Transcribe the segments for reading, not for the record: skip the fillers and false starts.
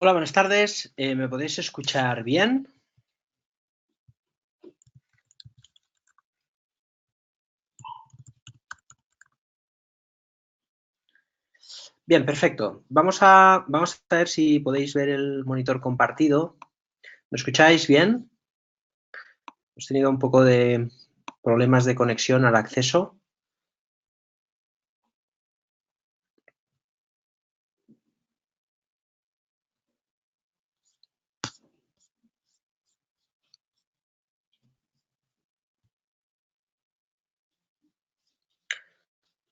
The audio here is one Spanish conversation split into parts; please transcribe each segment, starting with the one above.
Hola, buenas tardes. ¿Me podéis escuchar bien? Bien, perfecto. Vamos a ver si podéis ver el monitor compartido. ¿Me escucháis bien? Hemos tenido un poco de problemas de conexión al acceso.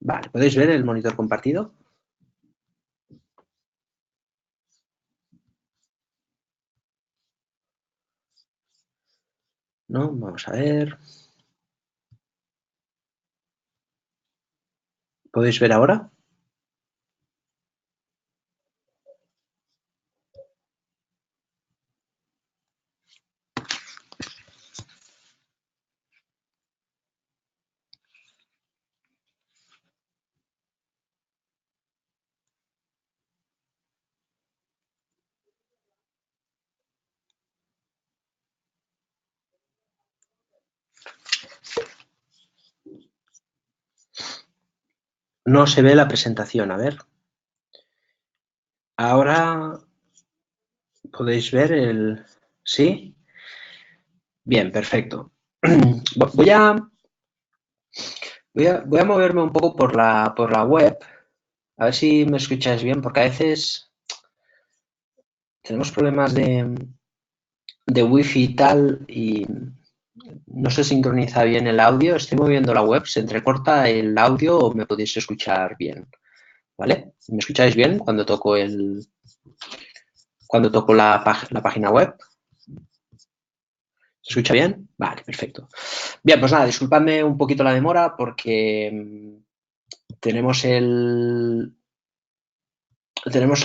Vale, ¿podéis ver el monitor compartido? ¿No? Vamos a ver. ¿Podéis ver ahora? No se ve la presentación, a ver. Ahora podéis ver el... ¿Sí? Bien, perfecto. Voy a moverme un poco por la web, a ver si me escucháis bien, porque a veces tenemos problemas de wifi y tal y no se sincroniza bien el audio. Estoy moviendo la web, se entrecorta el audio o me podéis escuchar bien, ¿vale? ¿Me escucháis bien cuando toco la página web? ¿Se escucha bien? Vale, perfecto. Bien, pues nada, disculpadme un poquito la demora porque tenemos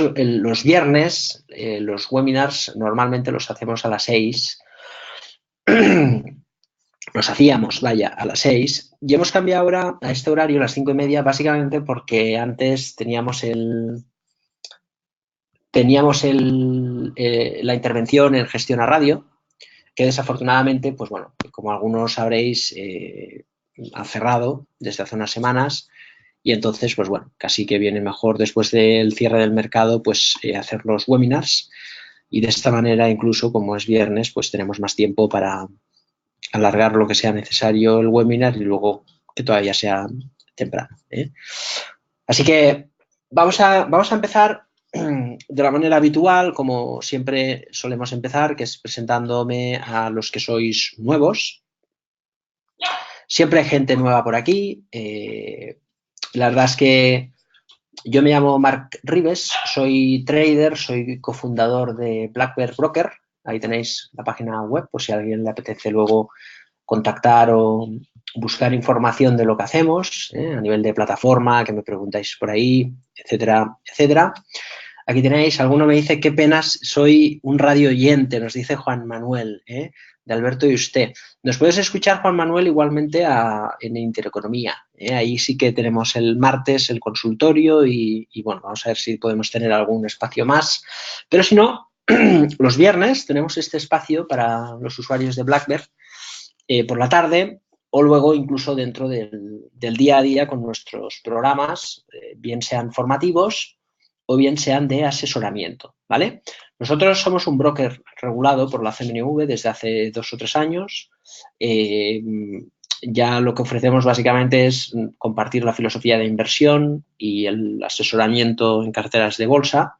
los viernes, los webinars normalmente los hacemos a las 6. Los hacíamos, vaya, a las 6 y hemos cambiado ahora a este horario, a las 5:30, básicamente porque antes la intervención en Gestión a Radio, que desafortunadamente, pues bueno, como algunos sabréis, ha cerrado desde hace unas semanas y entonces, pues bueno, casi que viene mejor después del cierre del mercado, pues hacer los webinars y de esta manera, incluso como es viernes, pues tenemos más tiempo para alargar lo que sea necesario el webinar y luego que todavía sea temprano, ¿eh? Así que vamos a empezar de la manera habitual, como siempre solemos empezar, que es presentándome a los que sois nuevos. Siempre hay gente nueva por aquí. La verdad es que yo me llamo Marc Ribes, soy trader, soy cofundador de Black Bear Broker. Ahí tenéis la página web, por si a alguien le apetece luego contactar o buscar información de lo que hacemos, a nivel de plataforma, que me preguntáis por ahí, etcétera, etcétera. Aquí tenéis, alguno me dice, qué penas, soy un radio oyente, nos dice Juan Manuel, de Alberto y usted. Nos puedes escuchar, Juan Manuel, igualmente en Intereconomía. Ahí sí que tenemos el martes el consultorio y bueno, vamos a ver si podemos tener algún espacio más. Pero si no, los viernes tenemos este espacio para los usuarios de BlackBerry por la tarde o luego incluso dentro del día a día con nuestros programas, bien sean formativos o bien sean de asesoramiento, ¿vale? Nosotros somos un broker regulado por la CMNV desde hace 2 o 3 años. Ya lo que ofrecemos básicamente es compartir la filosofía de inversión y el asesoramiento en carteras de bolsa.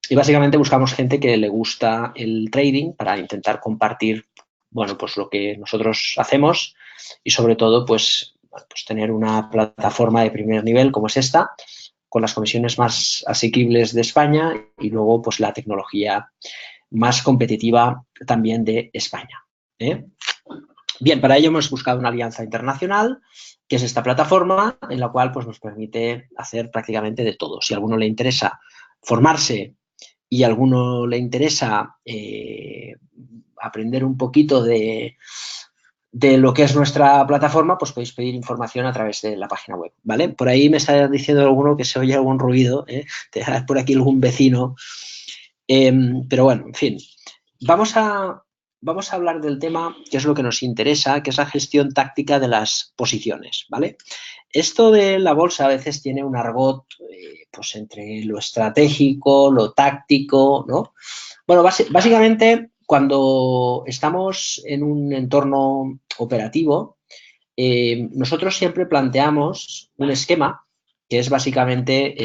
Y básicamente buscamos gente que le gusta el trading para intentar compartir, bueno, pues lo que nosotros hacemos y sobre todo, pues tener una plataforma de primer nivel como es esta, con las comisiones más asequibles de España y luego, pues la tecnología más competitiva también de España, ¿eh? Bien, para ello hemos buscado una alianza internacional, que es esta plataforma, en la cual pues, nos permite hacer prácticamente de todo. Si a alguno le interesa formarse y a alguno le interesa aprender un poquito de de lo que es nuestra plataforma, pues podéis pedir información a través de la página web, ¿vale? Por ahí me está diciendo alguno que se oye algún ruido, ¿eh? Por aquí algún vecino. Pero bueno, en fin. Vamos a hablar del tema que es lo que nos interesa, que es la gestión táctica de las posiciones, ¿vale? Esto de la bolsa a veces tiene un argot pues entre lo estratégico, lo táctico, ¿no? Bueno, básicamente cuando estamos en un entorno operativo, nosotros siempre planteamos un esquema que es básicamente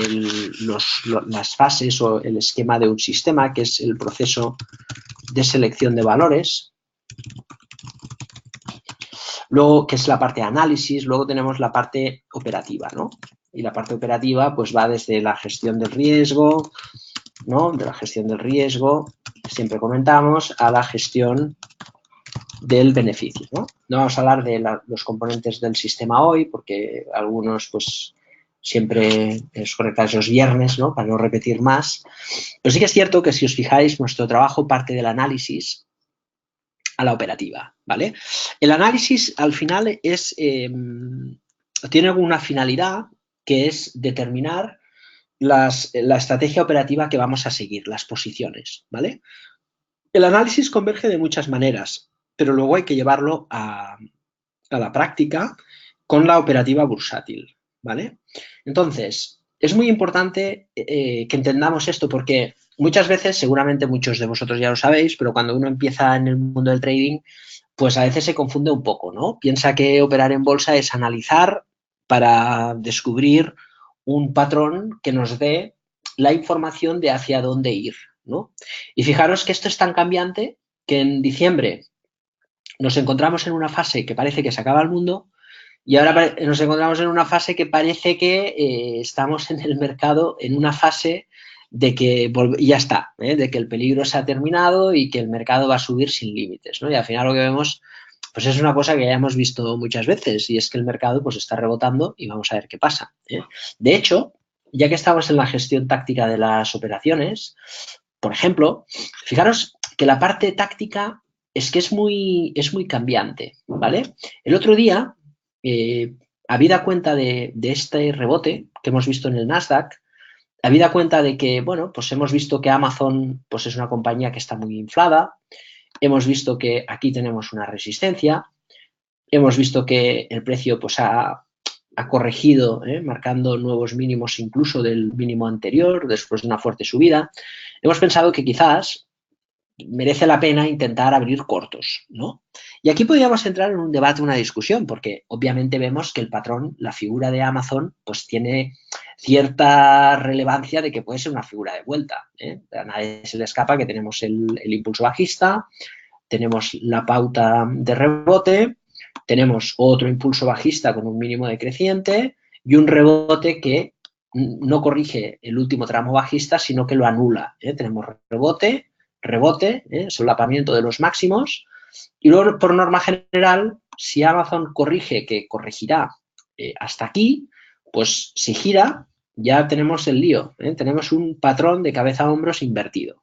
las fases o el esquema de un sistema, que es el proceso de selección de valores, luego que es la parte de análisis, luego tenemos la parte operativa, ¿no? Y la parte operativa pues va desde la gestión del riesgo, ¿no? De la gestión del riesgo, siempre comentamos, a la gestión del beneficio, ¿no? No vamos a hablar de los componentes del sistema hoy, porque algunos, pues, siempre es conectar esos viernes, ¿no? Para no repetir más. Pero sí que es cierto que si os fijáis, nuestro trabajo parte del análisis a la operativa, ¿vale? El análisis, al final, tiene una finalidad que es determinar la estrategia operativa que vamos a seguir, las posiciones, ¿vale? El análisis converge de muchas maneras, pero luego hay que llevarlo a la práctica con la operativa bursátil, ¿vale? Entonces, es muy importante que entendamos esto porque muchas veces, seguramente muchos de vosotros ya lo sabéis, pero cuando uno empieza en el mundo del trading, pues a veces se confunde un poco, ¿no? Piensa que operar en bolsa es analizar para descubrir un patrón que nos dé la información de hacia dónde ir, ¿no? Y fijaros que esto es tan cambiante que en diciembre nos encontramos en una fase que parece que se acaba el mundo y ahora nos encontramos en una fase que parece que estamos en el mercado en una fase de que ya está, de que el peligro se ha terminado y que el mercado va a subir sin límites, ¿no? Y al final lo que vemos pues es una cosa que ya hemos visto muchas veces y es que el mercado pues está rebotando y vamos a ver qué pasa, ¿eh? De hecho, ya que estamos en la gestión táctica de las operaciones, por ejemplo, fijaros que la parte táctica es que es muy cambiante, ¿vale? El otro día, habida cuenta de este rebote que hemos visto en el Nasdaq, habida cuenta de que, bueno, pues hemos visto que Amazon pues es una compañía que está muy inflada, hemos visto que aquí tenemos una resistencia, hemos visto que el precio pues ha corregido, marcando nuevos mínimos incluso del mínimo anterior después de una fuerte subida. Hemos pensado que quizás merece la pena intentar abrir cortos, ¿no? Y aquí podríamos entrar en un debate, una discusión, porque obviamente vemos que el patrón, la figura de Amazon, pues tiene cierta relevancia de que puede ser una figura de vuelta, ¿eh? A nadie se le escapa que tenemos el impulso bajista, tenemos la pauta de rebote, tenemos otro impulso bajista con un mínimo decreciente y un rebote que no corrige el último tramo bajista, sino que lo anula, ¿eh? Tenemos rebote, solapamiento de los máximos y luego, por norma general, si Amazon corrige, que corregirá hasta aquí, pues si gira, ya tenemos el lío, ¿eh? Tenemos un patrón de cabeza a hombros invertido.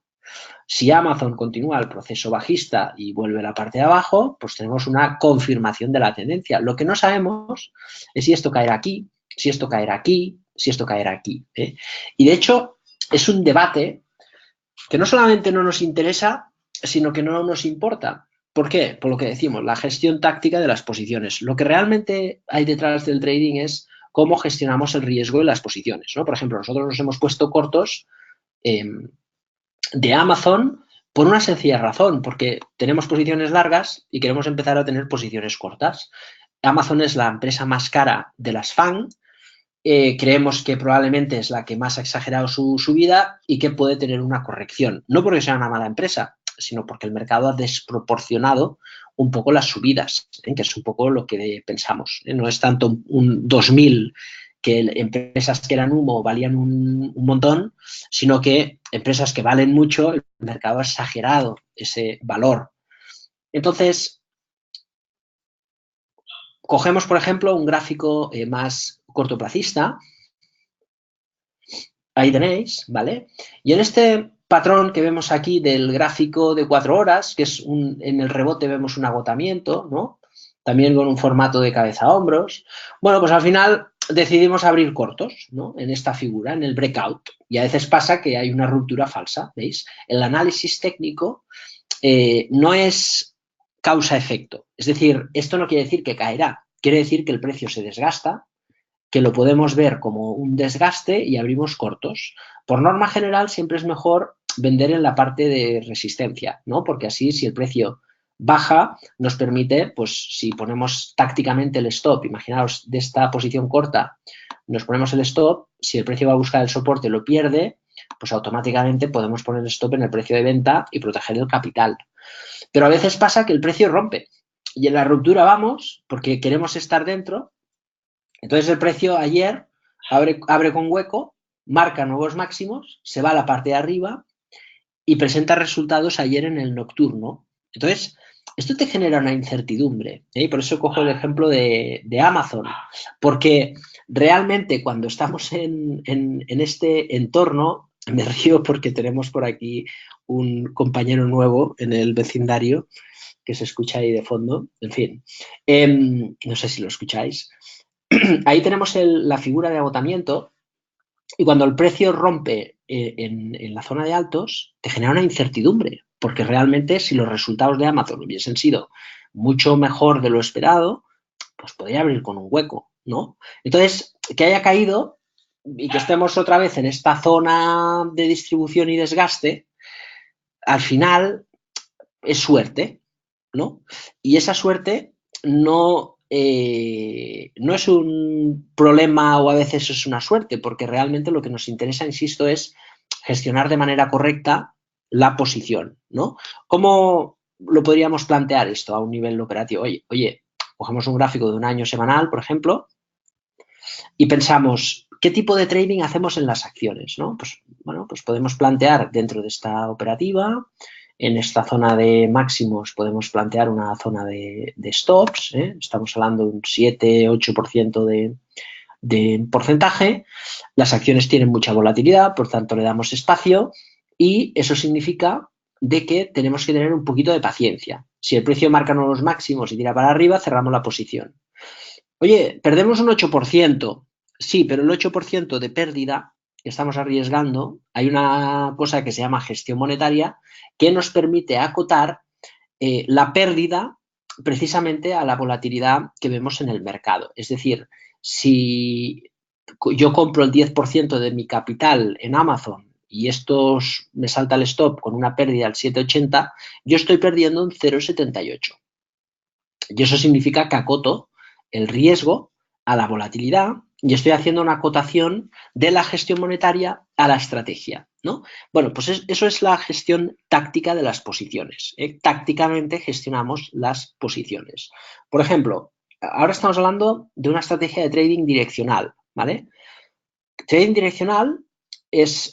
Si Amazon continúa el proceso bajista y vuelve a la parte de abajo, pues tenemos una confirmación de la tendencia. Lo que no sabemos es si esto caerá aquí, si esto caerá aquí, si esto caerá aquí, ¿eh? Y de hecho, es un debate que no solamente no nos interesa, sino que no nos importa. ¿Por qué? Por lo que decimos, la gestión táctica de las posiciones. Lo que realmente hay detrás del trading es cómo gestionamos el riesgo de las posiciones, ¿no? Por ejemplo, nosotros nos hemos puesto cortos de Amazon por una sencilla razón, porque tenemos posiciones largas y queremos empezar a tener posiciones cortas. Amazon es la empresa más cara de las FANG, creemos que probablemente es la que más ha exagerado su subida y que puede tener una corrección. No porque sea una mala empresa, sino porque el mercado ha desproporcionado un poco las subidas, que es un poco lo que pensamos. No es tanto un 2000 que empresas que eran humo valían un montón, sino que empresas que valen mucho, el mercado ha exagerado ese valor. Entonces, cogemos, por ejemplo, un gráfico más cortoplacista. Ahí tenéis, ¿vale? Y en este patrón que vemos aquí del gráfico de 4 horas, que es en el rebote vemos un agotamiento, ¿no? también con un formato de cabeza a hombros. Bueno, pues al final decidimos abrir cortos, ¿no? En esta figura, en el breakout. Y a veces pasa que hay una ruptura falsa, ¿veis? El análisis técnico no es causa-efecto. Es decir, esto no quiere decir que caerá, quiere decir que el precio se desgasta, que lo podemos ver como un desgaste y abrimos cortos. Por norma general, siempre es mejor vender en la parte de resistencia, ¿no? Porque así, si el precio baja, nos permite, pues si ponemos tácticamente el stop, imaginaos de esta posición corta, nos ponemos el stop, si el precio va a buscar el soporte lo pierde, pues automáticamente podemos poner el stop en el precio de venta y proteger el capital. Pero a veces pasa que el precio rompe y en la ruptura vamos porque queremos estar dentro. Entonces el precio ayer abre con hueco, marca nuevos máximos, se va a la parte de arriba y presenta resultados ayer en el nocturno. Entonces, esto te genera una incertidumbre. Por eso cojo el ejemplo de Amazon, porque realmente cuando estamos en este entorno, me río porque tenemos por aquí un compañero nuevo en el vecindario que se escucha ahí de fondo. En fin, no sé si lo escucháis. Ahí tenemos la figura de agotamiento y cuando el precio rompe en la zona de altos, te genera una incertidumbre, porque realmente si los resultados de Amazon hubiesen sido mucho mejor de lo esperado, pues podría abrir con un hueco, ¿no? Entonces, que haya caído y que estemos otra vez en esta zona de distribución y desgaste, al final es suerte, ¿no? Y esa suerte no es un problema o a veces es una suerte, porque realmente lo que nos interesa, insisto, es gestionar de manera correcta la posición, ¿no? ¿Cómo lo podríamos plantear esto a un nivel operativo? Oye, cogemos un gráfico de un año semanal, por ejemplo, y pensamos, ¿qué tipo de trading hacemos en las acciones? ¿No? Pues, bueno, pues podemos plantear dentro de esta operativa, en esta zona de máximos podemos plantear una zona de stops, ¿eh? Estamos hablando de un 7-8% de porcentaje. Las acciones tienen mucha volatilidad, por tanto le damos espacio y eso significa de que tenemos que tener un poquito de paciencia. Si el precio marca nuevos máximos y tira para arriba, cerramos la posición. Oye, perdemos un 8%. Sí, pero el 8% de pérdida que estamos arriesgando, hay una cosa que se llama gestión monetaria que nos permite acotar la pérdida precisamente a la volatilidad que vemos en el mercado. Es decir, si yo compro el 10% de mi capital en Amazon y esto me salta el stop con una pérdida al 7,80, yo estoy perdiendo un 0,78. Y eso significa que acoto el riesgo a la volatilidad y estoy haciendo una acotación de la gestión monetaria a la estrategia, ¿no? Bueno, pues eso es la gestión táctica de las posiciones. Tácticamente gestionamos las posiciones. Por ejemplo, ahora estamos hablando de una estrategia de trading direccional, ¿vale? Trading direccional es,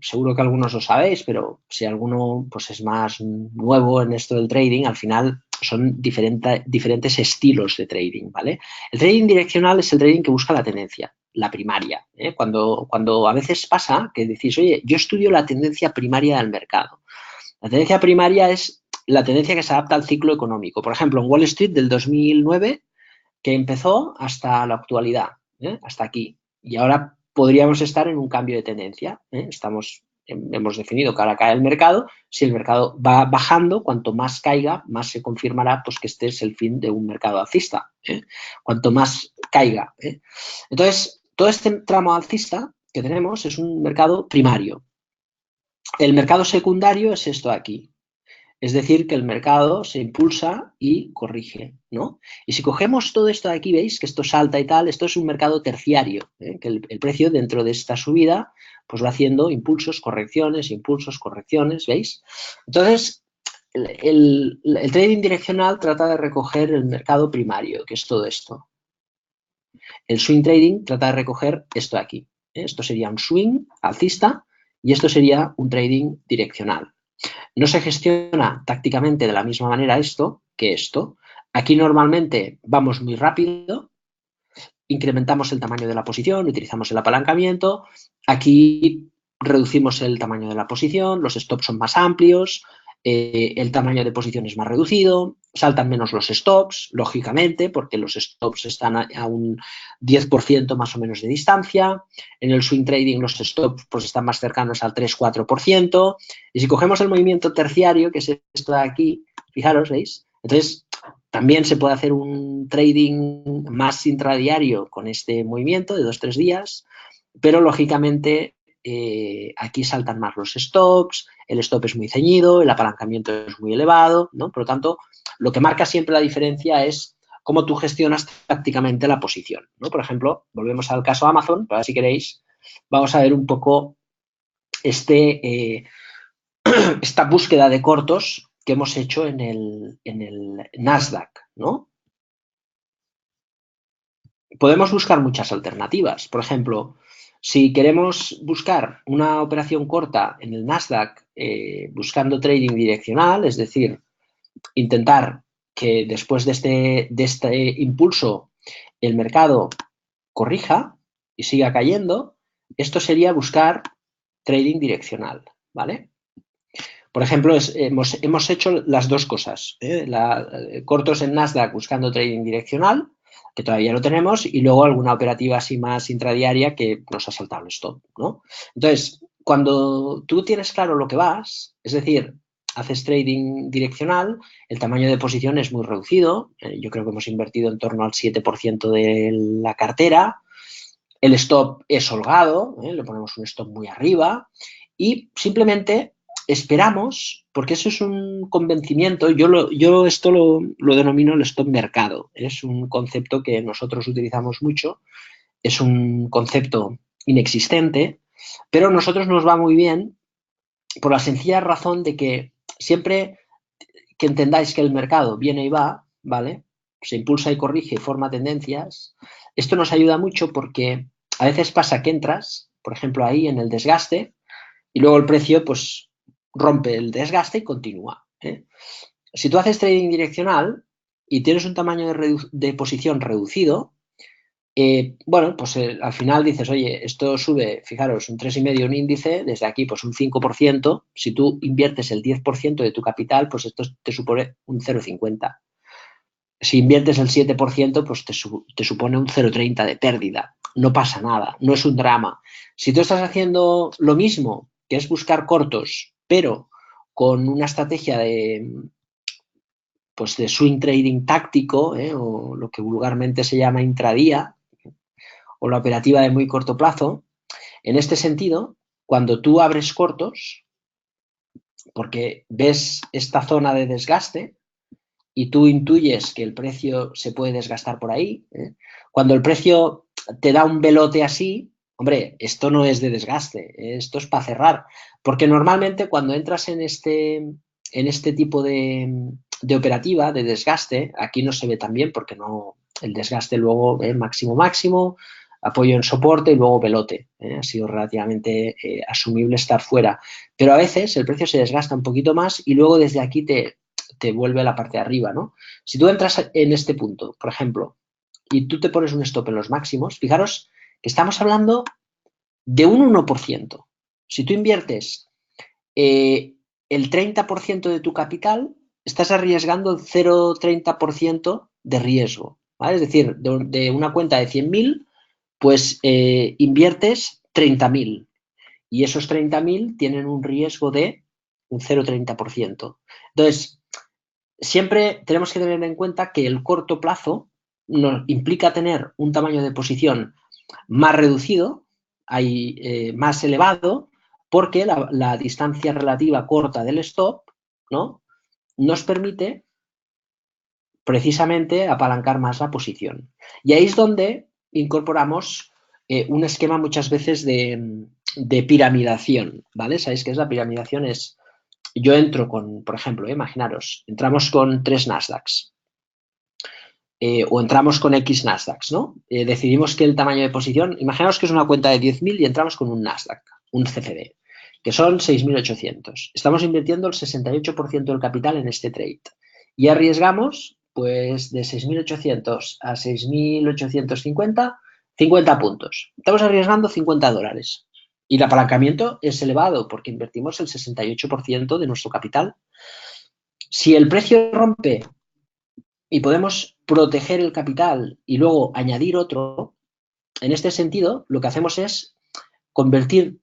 seguro que algunos lo sabéis, pero si alguno pues, es más nuevo en esto del trading, al final son diferentes estilos de trading, ¿vale? El trading direccional es el trading que busca la tendencia, la primaria. Cuando a veces pasa que decís, oye, yo estudio la tendencia primaria del mercado. La tendencia primaria es la tendencia que se adapta al ciclo económico. Por ejemplo, en Wall Street del 2009, que empezó hasta la actualidad, hasta aquí. Y ahora podríamos estar en un cambio de tendencia. Hemos definido que ahora cae el mercado. Si el mercado va bajando, cuanto más caiga, más se confirmará pues, que este es el fin de un mercado alcista. Cuanto más caiga. Entonces, todo este tramo alcista que tenemos es un mercado primario. El mercado secundario es esto de aquí. Es decir, que el mercado se impulsa y corrige, ¿no? Y si cogemos todo esto de aquí, veis que esto salta y tal, esto es un mercado terciario, que el precio dentro de esta subida pues va haciendo impulsos, correcciones, ¿veis? Entonces, el trading direccional trata de recoger el mercado primario, que es todo esto. El swing trading trata de recoger esto de aquí. Esto sería un swing alcista y esto sería un trading direccional. No se gestiona tácticamente de la misma manera esto que esto. Aquí normalmente vamos muy rápido, incrementamos el tamaño de la posición, utilizamos el apalancamiento. Aquí reducimos el tamaño de la posición, los stops son más amplios, el tamaño de posición es más reducido. saltan menos los stops, lógicamente, porque los stops están a un 10% más o menos de distancia. En el swing trading los stops pues, están más cercanos al 3-4%. Y si cogemos el movimiento terciario, que es esto de aquí, fijaros, ¿veis? Entonces, también se puede hacer un trading más intradiario con este movimiento de 2-3 días, pero lógicamente aquí saltan más los stops, el stop es muy ceñido, el apalancamiento es muy elevado, ¿no? Por lo tanto, lo que marca siempre la diferencia es cómo tú gestionas tácticamente la posición, ¿no? Por ejemplo, volvemos al caso Amazon, para si queréis, vamos a ver un poco esta búsqueda de cortos que hemos hecho en el Nasdaq, ¿no? Podemos buscar muchas alternativas. Por ejemplo, si queremos buscar una operación corta en el Nasdaq buscando trading direccional, es decir, intentar que después de este impulso el mercado corrija y siga cayendo, esto sería buscar trading direccional, ¿vale? Por ejemplo, hemos hecho las dos cosas, cortos en Nasdaq buscando trading direccional, que todavía lo tenemos, y luego alguna operativa así más intradiaria que nos ha saltado el stop, ¿no? Entonces, cuando tú tienes claro lo que vas, es decir, haces trading direccional, el tamaño de posición es muy reducido, yo creo que hemos invertido en torno al 7% de la cartera, el stop es holgado, le ponemos un stop muy arriba y simplemente esperamos, porque eso es un convencimiento, yo esto lo denomino el stop mercado, es un concepto que nosotros utilizamos mucho, es un concepto inexistente, pero a nosotros nos va muy bien por la sencilla razón de que siempre que entendáis que el mercado viene y va, ¿vale? Se impulsa y corrige y forma tendencias, esto nos ayuda mucho porque a veces pasa que entras, por ejemplo, ahí en el desgaste, y luego el precio pues rompe el desgaste y continúa. Si tú haces trading direccional y tienes un tamaño de posición reducido, bueno, pues al final dices, oye, esto sube, fijaros, un 3,5 un índice, desde aquí pues un 5%, si tú inviertes el 10% de tu capital, pues esto te supone un 0,50. Si inviertes el 7%, pues te supone un 0,30 de pérdida. No pasa nada, no es un drama. Si tú estás haciendo lo mismo, que es buscar cortos, pero con una estrategia pues de swing trading táctico, o lo que vulgarmente se llama intradía, o la operativa de muy corto plazo, en este sentido, cuando tú abres cortos, porque ves esta zona de desgaste, y tú intuyes que el precio se puede desgastar por ahí, cuando el precio te da un velote así, hombre, esto no es de desgaste, esto es para cerrar, porque normalmente cuando entras en este tipo de operativa, de desgaste, aquí no se ve tan bien porque no, el desgaste luego máximo máximo, apoyo en soporte y luego velote. Ha sido relativamente asumible estar fuera. Pero a veces el precio se desgasta un poquito más y luego desde aquí te vuelve a la parte de arriba, ¿no? Si tú entras en este punto, por ejemplo, y tú te pones un stop en los máximos, fijaros que estamos hablando de un 1%. Si tú inviertes el 30% de tu capital, estás arriesgando el 0,30% de riesgo, ¿vale? Es decir, de una cuenta de 100.000, pues inviertes 30.000 y esos 30.000 tienen un riesgo de un 0,30%. Entonces, siempre tenemos que tener en cuenta que el corto plazo nos implica tener un tamaño de posición más reducido, más elevado, porque la distancia relativa corta del stop, ¿no?, nos permite precisamente apalancar más la posición. Y ahí es donde incorporamos un esquema muchas veces de piramidación, ¿vale? ¿Sabéis qué es la piramidación? Yo entro con, por ejemplo, imaginaros, entramos con 3 Nasdaqs o entramos con X Nasdaqs, ¿no? Decidimos que el tamaño de posición, imaginaos que es una cuenta de 10.000 y entramos con un Nasdaq, un CFD, que son 6.800. Estamos invirtiendo el 68% del capital en este trade y arriesgamos pues de 6.800 a 6.850, 50 puntos. Estamos arriesgando $50. Y el apalancamiento es elevado porque invertimos el 68% de nuestro capital. Si el precio rompe y podemos proteger el capital y luego añadir otro, en este sentido, lo que hacemos es convertir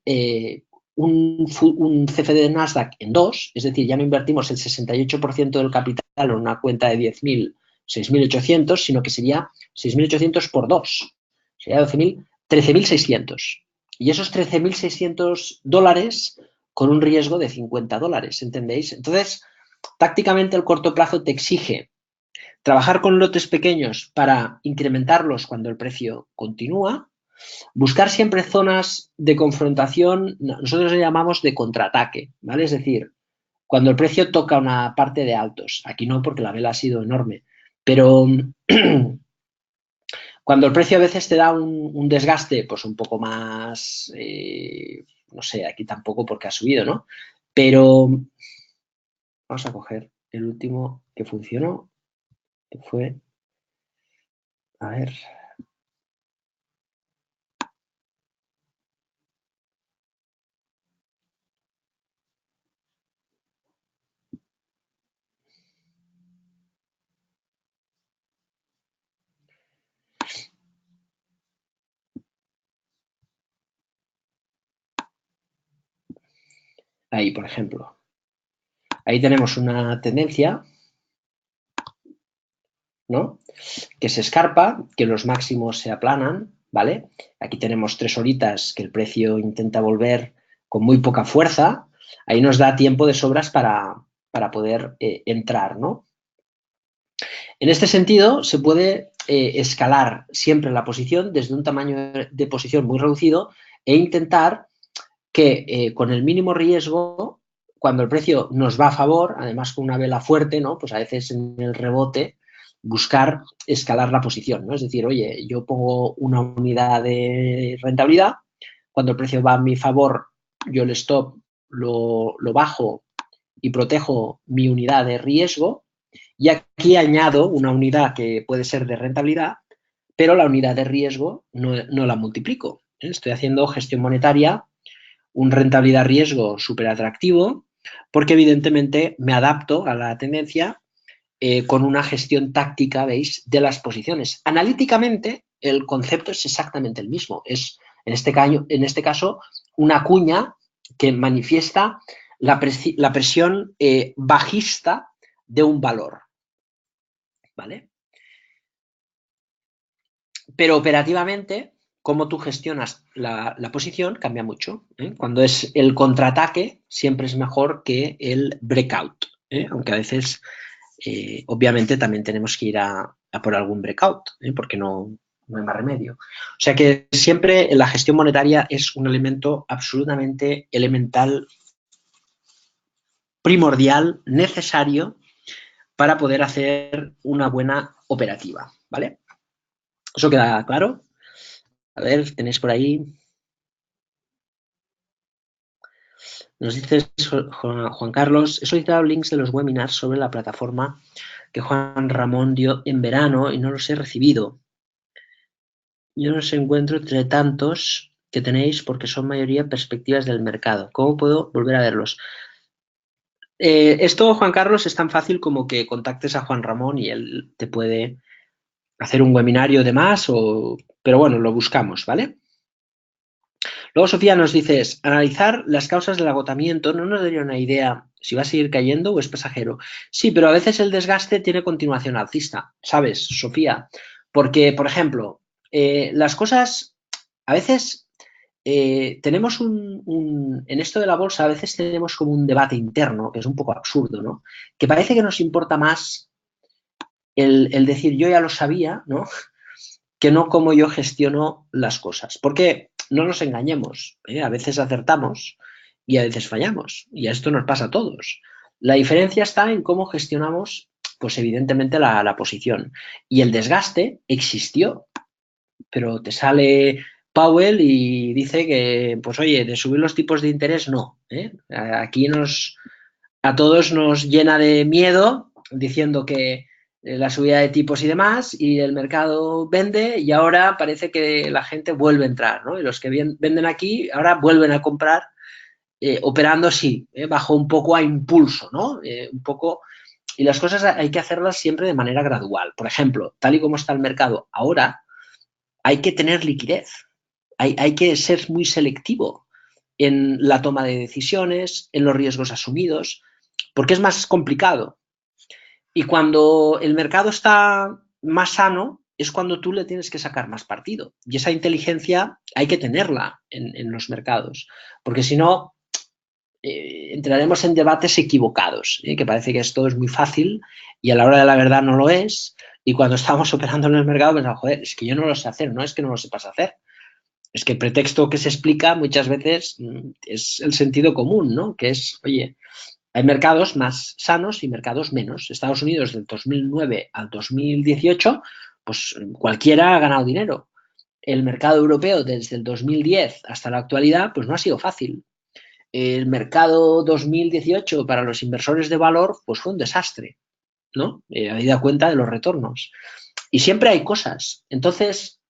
un CFD de Nasdaq en dos, es decir, ya no invertimos el 68% del capital en una cuenta de 10.000, 6.800, sino que sería 6.800 por 2, sería 13.600. Y esos 13.600 dólares con un riesgo de 50 dólares, ¿entendéis? Entonces, tácticamente el corto plazo te exige trabajar con lotes pequeños para incrementarlos cuando el precio continúa, buscar siempre zonas de confrontación, nosotros le llamamos de contraataque, ¿vale? Es decir, cuando el precio toca una parte de altos, aquí no porque la vela ha sido enorme, pero cuando el precio a veces te da un desgaste pues un poco más, no sé, aquí tampoco porque ha subido, ¿no? Pero vamos a coger el último que funcionó, que fue, a ver, ahí, por ejemplo. Ahí tenemos una tendencia, ¿no? Que se escarpa, que los máximos se aplanan, ¿vale? Aquí tenemos 3 horitas que el precio intenta volver con muy poca fuerza. Ahí nos da tiempo de sobras para poder entrar, ¿no? En este sentido, se puede escalar siempre la posición desde un tamaño de posición muy reducido e intentar que con el mínimo riesgo, cuando el precio nos va a favor, además con una vela fuerte, ¿no? Pues a veces en el rebote buscar escalar la posición, ¿no? Es decir, oye, yo pongo una unidad de rentabilidad, cuando el precio va a mi favor, yo el stop lo bajo y protejo mi unidad de riesgo y aquí añado una unidad que puede ser de rentabilidad, pero la unidad de riesgo no la multiplico. Estoy haciendo gestión monetaria, un rentabilidad-riesgo súper atractivo, porque evidentemente me adapto a la tendencia con una gestión táctica, ¿veis?, de las posiciones. Analíticamente, el concepto es exactamente el mismo. Es, en este caso, una cuña que manifiesta la presión bajista de un valor, ¿vale? Pero operativamente, cómo tú gestionas la posición cambia mucho, ¿eh? Cuando es el contraataque, siempre es mejor que el breakout, ¿eh? Aunque a veces, obviamente, también tenemos que ir a por algún breakout, ¿eh? Porque no hay más remedio. O sea que siempre la gestión monetaria es un elemento absolutamente elemental, primordial, necesario para poder hacer una buena operativa, ¿vale? ¿Eso queda claro? A ver, tenéis por ahí. Nos dice Juan Carlos, he solicitado links de los webinars sobre la plataforma que Juan Ramón dio en verano y no los he recibido. Yo no los encuentro entre tantos que tenéis porque son mayoría perspectivas del mercado. ¿Cómo puedo volver a verlos? Esto, Juan Carlos, es tan fácil como que contactes a Juan Ramón y él te puede hacer un webinario de más, pero bueno, lo buscamos, ¿vale? Luego Sofía nos dice, analizar las causas del agotamiento no nos daría una idea si va a seguir cayendo o es pasajero. Sí, pero a veces el desgaste tiene continuación alcista, ¿sabes, Sofía? Porque, por ejemplo, las cosas, a veces tenemos en esto de la bolsa, a veces tenemos como un debate interno, que es un poco absurdo, ¿no? Que parece que nos importa más el decir yo ya lo sabía, ¿no? Que no cómo yo gestiono las cosas. Porque no nos engañemos, ¿eh? A veces acertamos y a veces fallamos. Y a esto nos pasa a todos. La diferencia está en cómo gestionamos, pues evidentemente, la posición. Y el desgaste existió, pero te sale Powell y dice que, pues oye, de subir los tipos de interés no. ¿Eh? Aquí a todos nos llena de miedo diciendo que la subida de tipos y demás, y el mercado vende y ahora parece que la gente vuelve a entrar, ¿no? Y los que venden aquí ahora vuelven a comprar, operando sí, bajo un poco a impulso, ¿no? Un poco Y las cosas hay que hacerlas siempre de manera gradual. Por ejemplo, tal y como está el mercado ahora, hay que tener liquidez, hay que ser muy selectivo en la toma de decisiones, en los riesgos asumidos, porque es más complicado. Y cuando el mercado está más sano, es cuando tú le tienes que sacar más partido. Y esa inteligencia hay que tenerla en los mercados, porque si no, entraremos en debates equivocados, que parece que esto es muy fácil y a la hora de la verdad no lo es. Y cuando estamos operando en el mercado pensamos, joder, es que yo no lo sé hacer, no es que no lo sepas hacer. Es que el pretexto que se explica muchas veces es el sentido común, ¿no? Que es, oye, hay mercados más sanos y mercados menos. Estados Unidos del 2009 al 2018, pues cualquiera ha ganado dinero. El mercado europeo desde el 2010 hasta la actualidad, pues no ha sido fácil. El mercado 2018 para los inversores de valor, pues fue un desastre, ¿no? Habida cuenta de los retornos. Y siempre hay cosas. Entonces,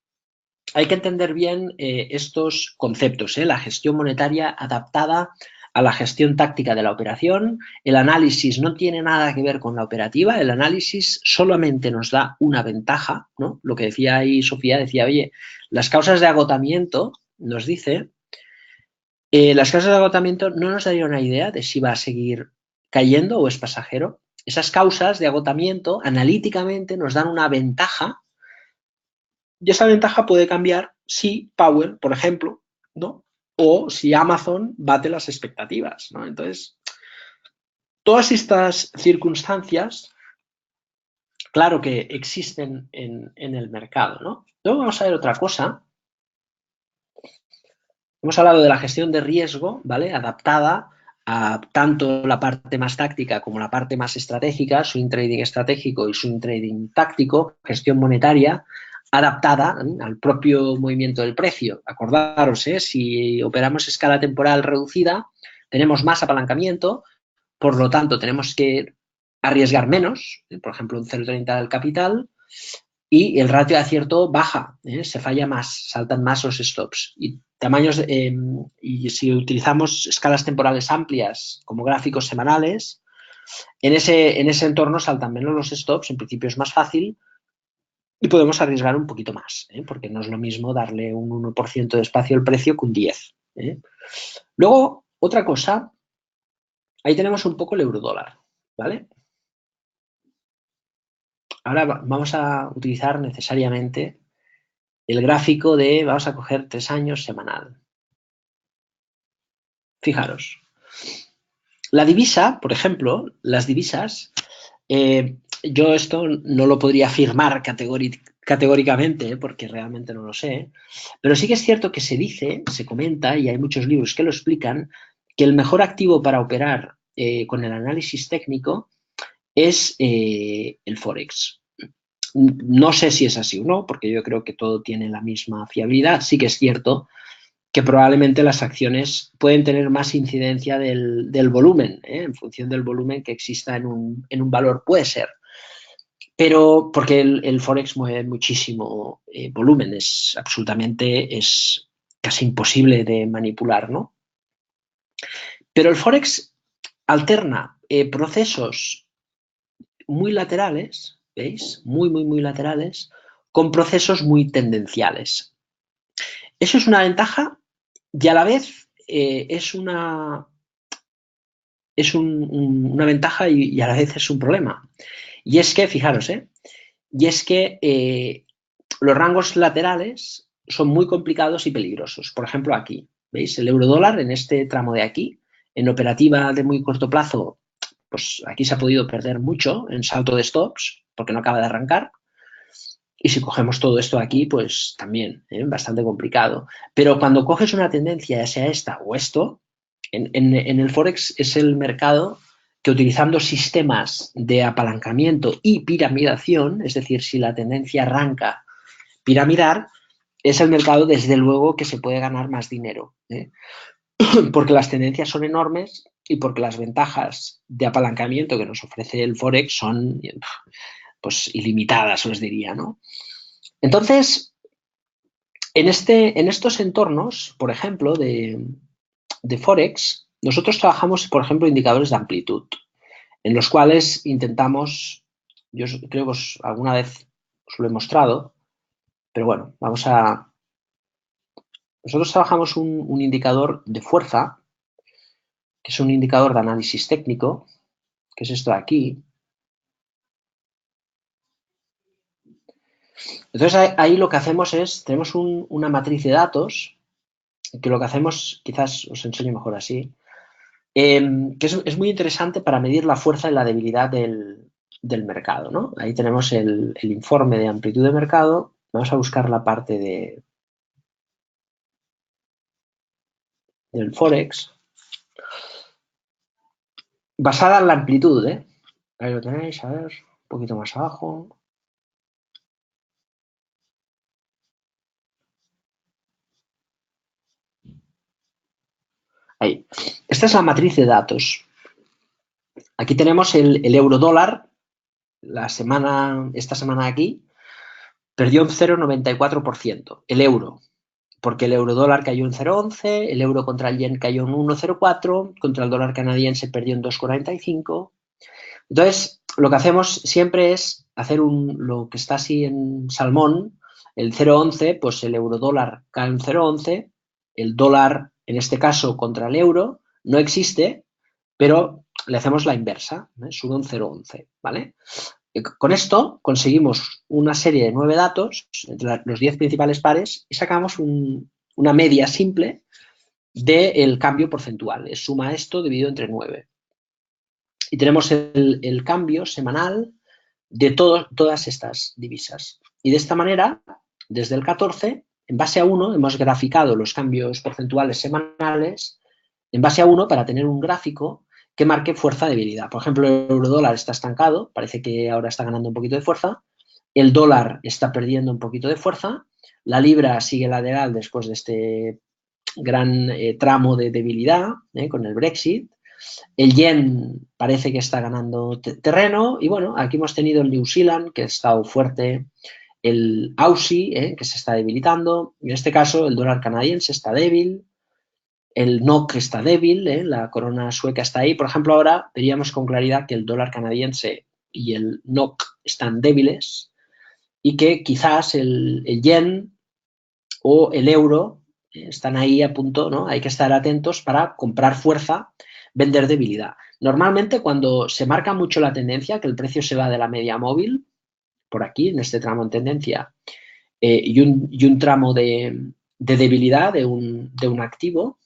hay que entender bien estos conceptos, la gestión monetaria adaptada a la gestión táctica de la operación. El análisis no tiene nada que ver con la operativa, el análisis solamente nos da una ventaja, ¿no? Lo que decía ahí Sofía, decía, oye, las causas de agotamiento, nos dice, las causas de agotamiento no nos daría una idea de si va a seguir cayendo o es pasajero. Esas causas de agotamiento analíticamente nos dan una ventaja y esa ventaja puede cambiar si Powell, por ejemplo, ¿no? O si Amazon bate las expectativas, ¿no? Entonces, todas estas circunstancias, claro que existen en el mercado, ¿no? Luego vamos a ver otra cosa. Hemos hablado de la gestión de riesgo, ¿vale? Adaptada a tanto la parte más táctica como la parte más estratégica, swing trading estratégico y swing trading táctico, gestión monetaria, adaptada al propio movimiento del precio. Acordaros, si operamos escala temporal reducida, tenemos más apalancamiento, por lo tanto tenemos que arriesgar menos, por ejemplo un 0,30 del capital, y el ratio de acierto baja, se falla más, saltan más los stops. Y tamaños, y si utilizamos escalas temporales amplias como gráficos semanales, en ese entorno saltan menos los stops, en principio es más fácil y podemos arriesgar un poquito más, porque no es lo mismo darle un 1% de espacio al precio que un 10%. Luego, otra cosa, ahí tenemos un poco el eurodólar, ¿vale? Ahora vamos a utilizar necesariamente el gráfico de, vamos a coger 3 años semanal. Fijaros, la divisa, por ejemplo, las divisas, yo esto no lo podría afirmar categóricamente, porque realmente no lo sé, pero sí que es cierto que se dice, se comenta, y hay muchos libros que lo explican, que el mejor activo para operar con el análisis técnico es el Forex. No sé si es así o no, porque yo creo que todo tiene la misma fiabilidad. Sí que es cierto que probablemente las acciones pueden tener más incidencia del volumen, en función del volumen que exista en un valor, puede ser. Pero porque el Forex mueve muchísimo volumen, es casi imposible de manipular, ¿no? Pero el Forex alterna procesos muy laterales, ¿veis? Muy, muy, muy laterales, con procesos muy tendenciales. Eso es una ventaja y a la vez una ventaja y a la vez es un problema. Y es que, fijaros, los rangos laterales son muy complicados y peligrosos. Por ejemplo, aquí, ¿veis? El eurodólar en este tramo de aquí, en operativa de muy corto plazo, pues aquí se ha podido perder mucho en salto de stops porque no acaba de arrancar. Y si cogemos todo esto aquí, pues también, bastante complicado. Pero cuando coges una tendencia, ya sea esta o esto, en el Forex es el mercado que utilizando sistemas de apalancamiento y piramidación, es decir, si la tendencia arranca piramidar, es el mercado desde luego que se puede ganar más dinero, porque las tendencias son enormes y porque las ventajas de apalancamiento que nos ofrece el Forex son pues ilimitadas, os diría, ¿no? Entonces, en estos entornos, por ejemplo, de Forex, nosotros trabajamos, por ejemplo, indicadores de amplitud. en los cuales intentamos, yo creo que alguna vez os lo he mostrado, pero bueno, nosotros trabajamos un indicador de fuerza, que es un indicador de análisis técnico, que es esto de aquí. Entonces ahí lo que hacemos es, tenemos una matriz de datos, que lo que hacemos, quizás os enseño mejor así, que es muy interesante para medir la fuerza y la debilidad del mercado, ¿no? Ahí tenemos el informe de amplitud de mercado. Vamos a buscar la parte del Forex. Basada en la amplitud, ¿eh? Ahí lo tenéis, a ver, un poquito más abajo. Ahí. Esta es la matriz de datos. Aquí tenemos el euro dólar. Esta semana aquí, perdió un 0,94%. El euro. Porque el euro dólar cayó en 0,11, el euro contra el yen cayó en 1,04, contra el dólar canadiense perdió en 2,45. Entonces, lo que hacemos siempre es hacer lo que está así en salmón, el 0,11, pues el euro dólar cae en 0,11, el dólar, en este caso, contra el euro, no existe, pero le hacemos la inversa, sube un 0,11, ¿vale? Con esto conseguimos una serie de 9 datos entre los 10 principales pares y sacamos una media simple del cambio porcentual. Es suma esto dividido entre 9. Y tenemos el cambio semanal de todas estas divisas. Y de esta manera, desde el 14, en base a 1, hemos graficado los cambios porcentuales semanales en base a 1 para tener un gráfico que marque fuerza-debilidad. Por ejemplo, el euro-dólar está estancado, parece que ahora está ganando un poquito de fuerza, el dólar está perdiendo un poquito de fuerza, la libra sigue lateral después de este gran tramo de debilidad con el Brexit, el yen parece que está ganando terreno y bueno, aquí hemos tenido el New Zealand que ha estado fuerte, el Aussie que se está debilitando, en este caso el dólar canadiense está débil, el NOK está débil, la corona sueca está ahí. Por ejemplo, ahora veríamos con claridad que el dólar canadiense y el NOK están débiles y que quizás el yen o el euro están ahí a punto, ¿no? Hay que estar atentos para comprar fuerza, vender debilidad. Normalmente cuando se marca mucho la tendencia, que el precio se va de la media móvil, por aquí, en este tramo en tendencia, y un tramo de debilidad de un activo,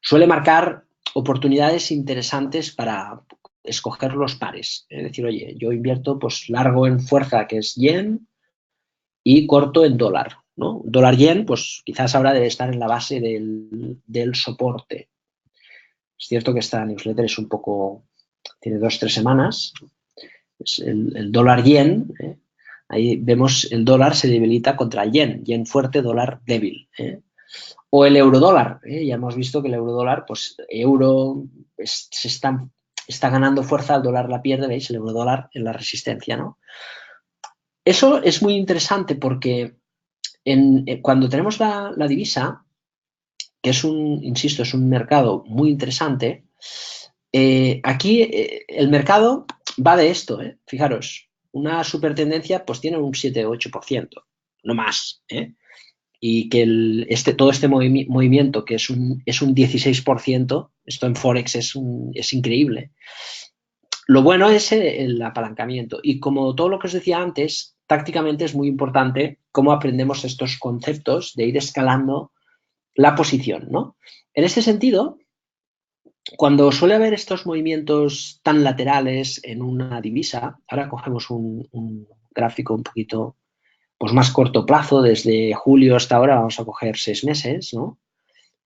suele marcar oportunidades interesantes para escoger los pares. Es decir, oye, yo invierto pues largo en fuerza, que es yen, y corto en dólar, ¿no? Dólar yen, pues quizás ahora debe estar en la base del soporte. Es cierto que esta newsletter es un poco, tiene 2-3 semanas. Es el dólar yen, ahí vemos el dólar se debilita contra el yen fuerte, dólar débil. O el eurodólar, ya hemos visto que el eurodólar, pues euro se está ganando fuerza, el dólar la pierde, ¿veis? El eurodólar en la resistencia, ¿no? Eso es muy interesante porque cuando tenemos la divisa, que es insisto, es un mercado muy interesante, aquí el mercado va de esto, fijaros, una supertendencia pues tiene un 7-8%, no más, y que todo este movimiento, que es un 16%, esto en Forex es increíble. Lo bueno es el apalancamiento y como todo lo que os decía antes, tácticamente es muy importante cómo aprendemos estos conceptos de ir escalando la posición, ¿no? En este sentido, cuando suele haber estos movimientos tan laterales en una divisa, ahora cogemos un gráfico un poquito pues más corto plazo, desde julio hasta ahora vamos a coger 6 meses, ¿no?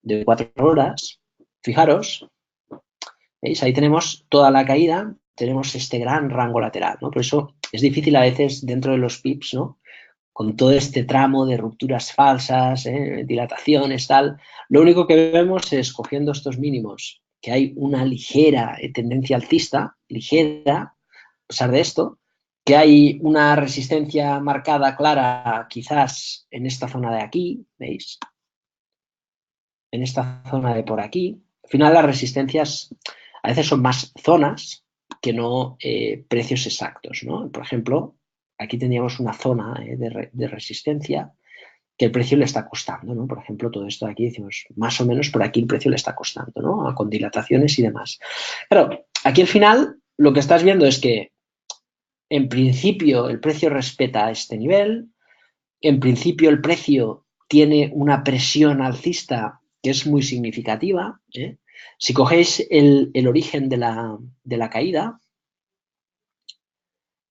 De 4 horas. Fijaros, ¿veis? Ahí tenemos toda la caída, tenemos este gran rango lateral, ¿no? Por eso es difícil a veces dentro de los pips, ¿no? Con todo este tramo de rupturas falsas, dilataciones, tal. Lo único que vemos es, cogiendo estos mínimos, que hay una ligera tendencia alcista, ligera, a pesar de esto, que hay una resistencia marcada, clara, quizás en esta zona de aquí, ¿veis? En esta zona de por aquí. Al final las resistencias A veces son más zonas que no precios exactos, ¿no? Por ejemplo, aquí tendríamos una zona de resistencia que el precio le está costando, ¿no? Por ejemplo, todo esto de aquí decimos, más o menos por aquí el precio le está costando, ¿no? Con dilataciones y demás. Pero aquí al final lo que estás viendo es que en principio el precio respeta este nivel, en principio el precio tiene una presión alcista que es muy significativa. Si cogéis el origen de la caída,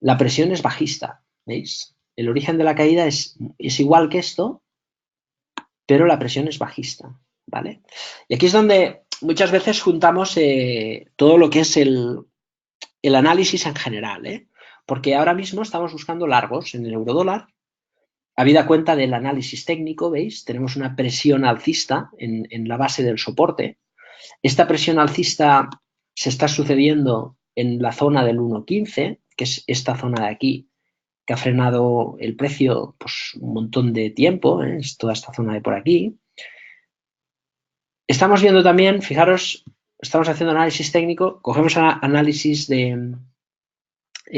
la presión es bajista, ¿veis? El origen de la caída es igual que esto, pero la presión es bajista, ¿vale? Y aquí es donde muchas veces juntamos todo lo que es el análisis en general, porque ahora mismo estamos buscando largos en el eurodólar. Habida cuenta del análisis técnico, ¿veis? Tenemos una presión alcista en la base del soporte. Esta presión alcista se está sucediendo en la zona del 1.15, que es esta zona de aquí, que ha frenado el precio pues, un montón de tiempo, es toda esta zona de por aquí. Estamos viendo también, fijaros, estamos haciendo análisis técnico, cogemos análisis de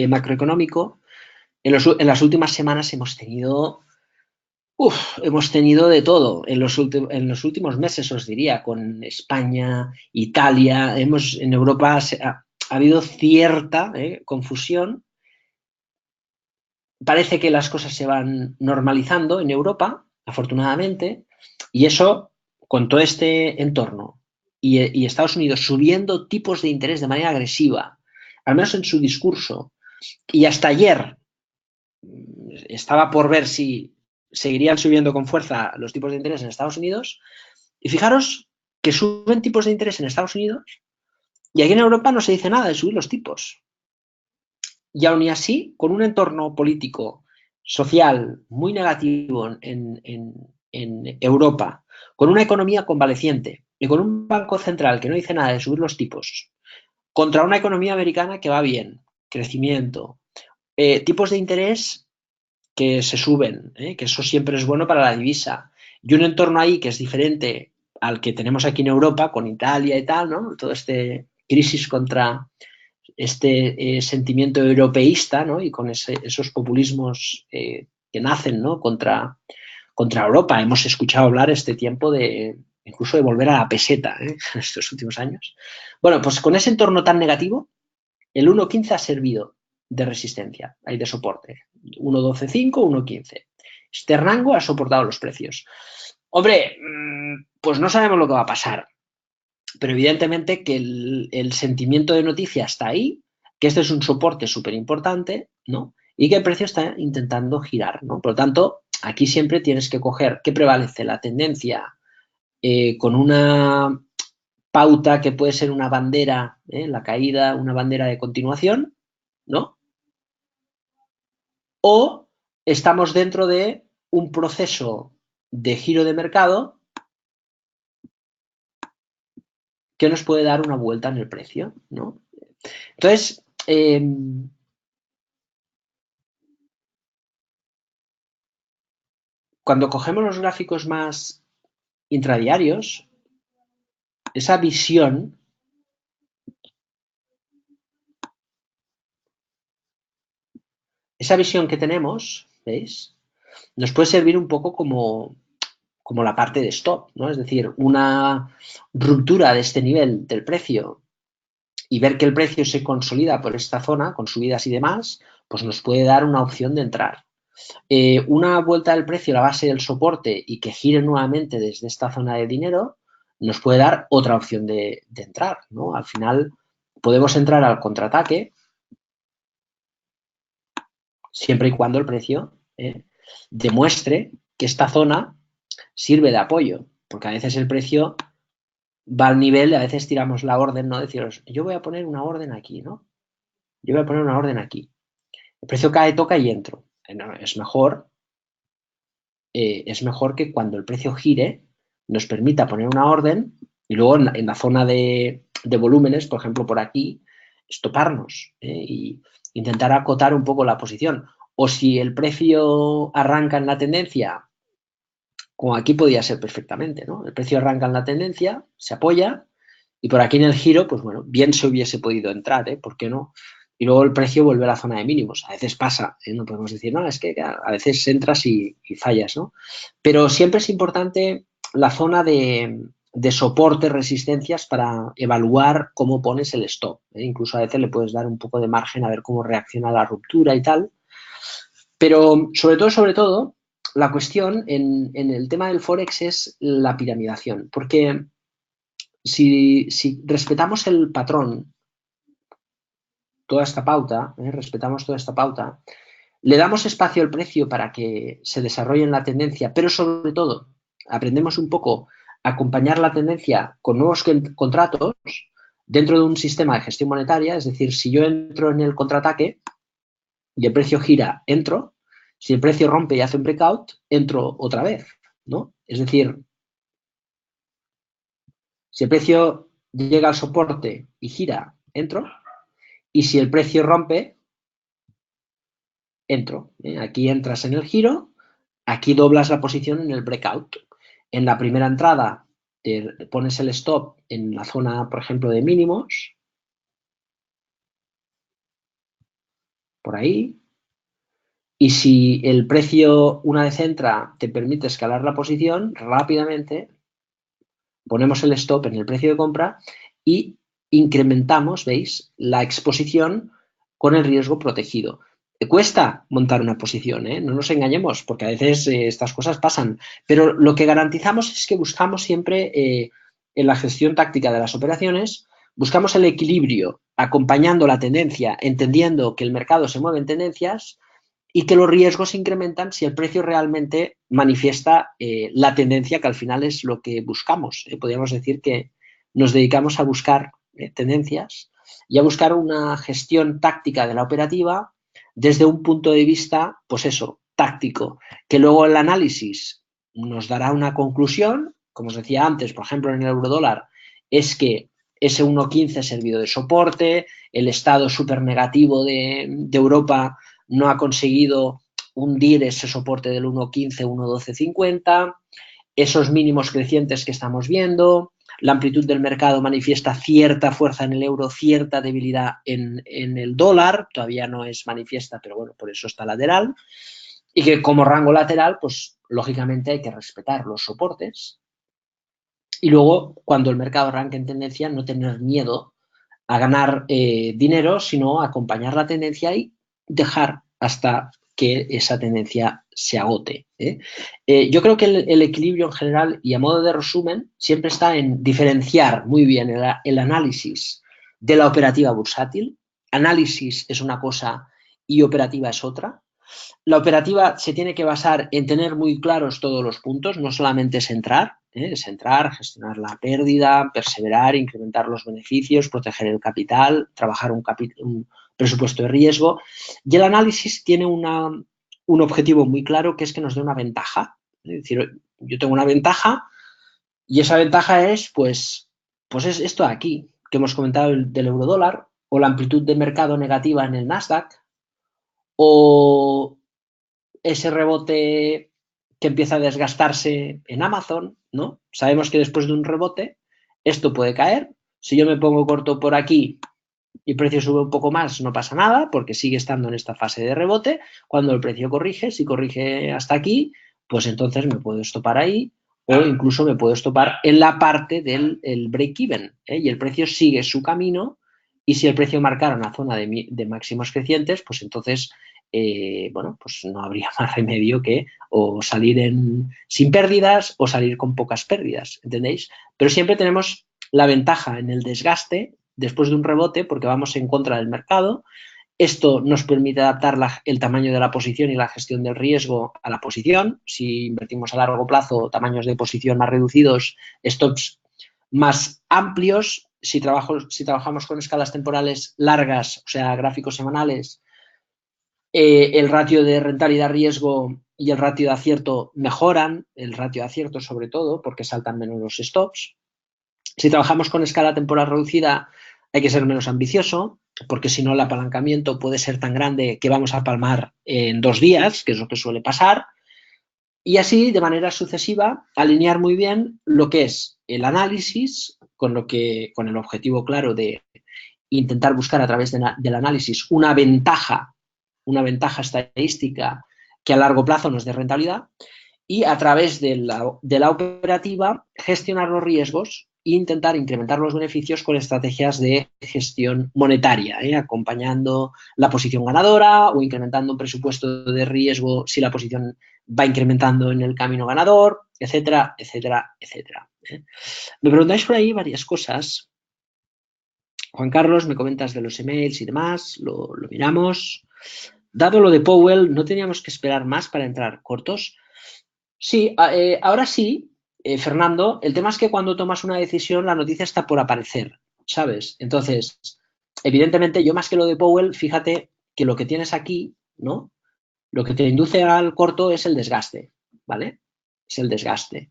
macroeconómico. En las últimas semanas hemos tenido de todo en los últimos meses, os diría, con España, Italia. En Europa ha habido cierta confusión. Parece que las cosas se van normalizando en Europa, afortunadamente, y eso, con todo este entorno y Estados Unidos subiendo tipos de interés de manera agresiva, al menos en su discurso, y hasta ayer estaba por ver si seguirían subiendo con fuerza los tipos de interés en Estados Unidos. Y fijaros que suben tipos de interés en Estados Unidos y aquí en Europa no se dice nada de subir los tipos. Y aún y así, con un entorno político, social muy negativo en Europa, con una economía convaleciente y con un banco central que no dice nada de subir los tipos, contra una economía americana que va bien, crecimiento, tipos de interés que se suben, que eso siempre es bueno para la divisa. Y un entorno ahí que es diferente al que tenemos aquí en Europa, con Italia y tal, ¿no? Todo este crisis contra este sentimiento europeísta, ¿no? Y con esos populismos que nacen, ¿no? Contra Europa. Hemos escuchado hablar este tiempo de incluso de volver a la peseta en estos últimos años. Bueno, pues con ese entorno tan negativo, el 1.15 ha servido de resistencia, hay de soporte. 1.12.5, 1.15. Este rango ha soportado los precios. Hombre, pues no sabemos lo que va a pasar, pero evidentemente que el sentimiento de noticia está ahí, que este es un soporte súper importante, ¿no? Y que el precio está intentando girar, ¿no? Por lo tanto, aquí siempre tienes que coger qué prevalece, la tendencia con una pauta que puede ser una bandera, la caída, una bandera de continuación, ¿no? O estamos dentro de un proceso de giro de mercado que nos puede dar una vuelta en el precio, ¿no? Entonces, cuando cogemos los gráficos más intradiarios, esa visión que tenemos, ¿veis? Nos puede servir un poco como la parte de stop, ¿no? Es decir, una ruptura de este nivel del precio y ver que el precio se consolida por esta zona con subidas y demás, pues nos puede dar una opción de entrar. Una vuelta del precio a la base del soporte y que gire nuevamente desde esta zona de dinero nos puede dar otra opción de entrar, ¿no? Al final podemos entrar al contraataque siempre y cuando el precio demuestre que esta zona sirve de apoyo, porque a veces el precio va al nivel, a veces tiramos la orden, ¿no? Deciros, yo voy a poner una orden aquí, ¿no? Yo voy a poner una orden aquí. El precio cae, toca y entro. No, es mejor que cuando el precio gire nos permita poner una orden y luego en la zona de volúmenes, por ejemplo, por aquí, estoparnos y intentar acotar un poco la posición. O si el precio arranca en la tendencia, como aquí podría ser perfectamente, ¿no? El precio arranca en la tendencia, se apoya Y por aquí en el giro, pues bueno, bien se hubiese podido entrar, ¿por qué no? Y luego el precio vuelve a la zona de mínimos. A veces pasa, no podemos decir, no, es que a veces entras y fallas, ¿no? Pero siempre es importante la zona de soporte, resistencias para evaluar cómo pones el stop. Incluso a veces le puedes dar un poco de margen a ver cómo reacciona la ruptura y tal. Pero sobre todo, la cuestión en el tema del Forex es la piramidación, porque si respetamos el patrón, toda esta pauta, respetamos toda esta pauta, le damos espacio al precio para que se desarrolle en la tendencia, pero sobre todo aprendemos un poco a acompañar la tendencia con nuevos contratos dentro de un sistema de gestión monetaria, es decir, si yo entro en el contraataque y el precio gira, entro, si el precio rompe y hace un breakout, entro otra vez, ¿no? Es decir, si el precio llega al soporte y gira, entro, y si el precio rompe, entro. Aquí entras en el giro, aquí doblas la posición en el breakout. En la primera entrada pones el stop en la zona, por ejemplo, de mínimos, por ahí, y si el precio una vez entra te permite escalar la posición, rápidamente ponemos el stop en el precio de compra y incrementamos, ¿veis?, la exposición con el riesgo protegido. Cuesta montar una posición, no nos engañemos, porque a veces estas cosas pasan, pero lo que garantizamos es que buscamos siempre en la gestión táctica de las operaciones, buscamos el equilibrio acompañando la tendencia, entendiendo que el mercado se mueve en tendencias y que los riesgos se incrementan si el precio realmente manifiesta la tendencia, que al final es lo que buscamos. Podríamos decir que nos dedicamos a buscar tendencias y a buscar una gestión táctica de la operativa desde un punto de vista, pues eso, táctico, que luego el análisis nos dará una conclusión, como os decía antes, por ejemplo, en el eurodólar, es que ese 1.15 ha servido de soporte, el estado súper negativo de Europa no ha conseguido hundir ese soporte del 1.15, 1.1250, esos mínimos crecientes que estamos viendo, la amplitud del mercado manifiesta cierta fuerza en el euro, cierta debilidad en el dólar, todavía no es manifiesta, pero bueno, por eso está lateral, y que como rango lateral, pues lógicamente hay que respetar los soportes, y luego cuando el mercado arranque en tendencia, no tener miedo a ganar dinero, sino acompañar la tendencia y dejar hasta que esa tendencia se agote. Yo creo que el equilibrio en general y a modo de resumen siempre está en diferenciar muy bien el análisis de la operativa bursátil. Análisis es una cosa y operativa es otra. La operativa se tiene que basar en tener muy claros todos los puntos, no solamente es entrar, gestionar la pérdida, perseverar, incrementar los beneficios, proteger el capital, trabajar un presupuesto de riesgo. Y el análisis tiene un objetivo muy claro, que es que nos dé una ventaja. Es decir, yo tengo una ventaja y esa ventaja es, pues es esto de aquí, que hemos comentado del eurodólar, o la amplitud de mercado negativa en el Nasdaq, o ese rebote que empieza a desgastarse en Amazon, ¿no? Sabemos que después de un rebote esto puede caer. Si yo me pongo corto por aquí y el precio sube un poco más, no pasa nada porque sigue estando en esta fase de rebote. Cuando el precio corrige, si corrige hasta aquí, pues entonces me puedo estopar ahí o incluso me puedo estopar en la parte del break-even, y el precio sigue su camino, y si el precio marcara una zona de máximos crecientes, pues entonces bueno, pues no habría más remedio que o salir sin pérdidas o salir con pocas pérdidas, ¿entendéis? Pero siempre tenemos la ventaja en el desgaste después de un rebote porque vamos en contra del mercado. Esto nos permite adaptar el tamaño de la posición y la gestión del riesgo a la posición. Si invertimos a largo plazo, tamaños de posición más reducidos, stops más amplios. Si trabajamos con escalas temporales largas, o sea, gráficos semanales, el ratio de rentabilidad-riesgo y el ratio de acierto mejoran, el ratio de acierto sobre todo, porque saltan menos los stops. Si trabajamos con escala temporal reducida, hay que ser menos ambicioso, porque si no el apalancamiento puede ser tan grande que vamos a palmar en 2 días, que es lo que suele pasar. Y así, de manera sucesiva, alinear muy bien lo que es el análisis con el objetivo claro de intentar buscar a través del análisis una ventaja estadística que a largo plazo nos dé rentabilidad, y a través de la operativa gestionar los riesgos e intentar incrementar los beneficios con estrategias de gestión monetaria, acompañando la posición ganadora o incrementando un presupuesto de riesgo si la posición va incrementando en el camino ganador, etcétera, etcétera, etcétera. Me preguntáis por ahí varias cosas. Juan Carlos, me comentas de los emails y demás, lo miramos. Dado lo de Powell, ¿no teníamos que esperar más para entrar cortos? Sí, ahora sí, Fernando. El tema es que cuando tomas una decisión, la noticia está por aparecer, ¿sabes? Entonces, evidentemente, yo más que lo de Powell, fíjate que lo que tienes aquí, ¿no? Lo que te induce al corto es el desgaste, ¿vale? Es el desgaste.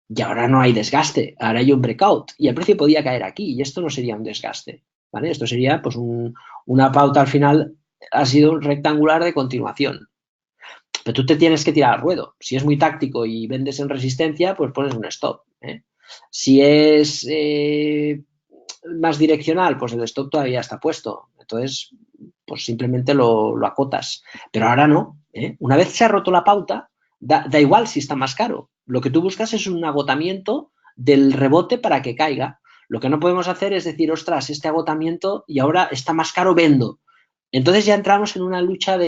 Y ahora no hay desgaste, ahora hay un breakout y el precio podía caer aquí y esto no sería un desgaste, ¿vale? Esto sería pues una pauta al final, ha sido un rectangular de continuación. Pero tú te tienes que tirar al ruedo. Si es muy táctico y vendes en resistencia, pues pones un stop. Si es más direccional, pues el stop todavía está puesto. Entonces, pues simplemente lo acotas. Pero ahora no. Una vez se ha roto la pauta, da igual si está más caro. Lo que tú buscas es un agotamiento del rebote para que caiga. Lo que no podemos hacer es decir, ostras, este agotamiento y ahora está más caro, vendo. Entonces ya entramos en una lucha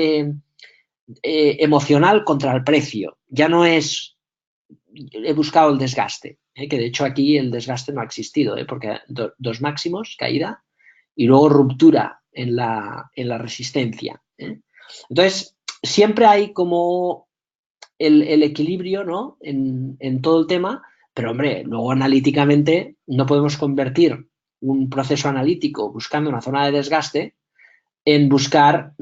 emocional contra el precio. Ya no es he buscado el desgaste, que de hecho aquí el desgaste no ha existido, porque dos máximos, caída, y luego ruptura en la resistencia. Entonces, siempre hay como el equilibrio, ¿no? en todo el tema, pero hombre, luego analíticamente no podemos convertir un proceso analítico buscando una zona de desgaste en buscar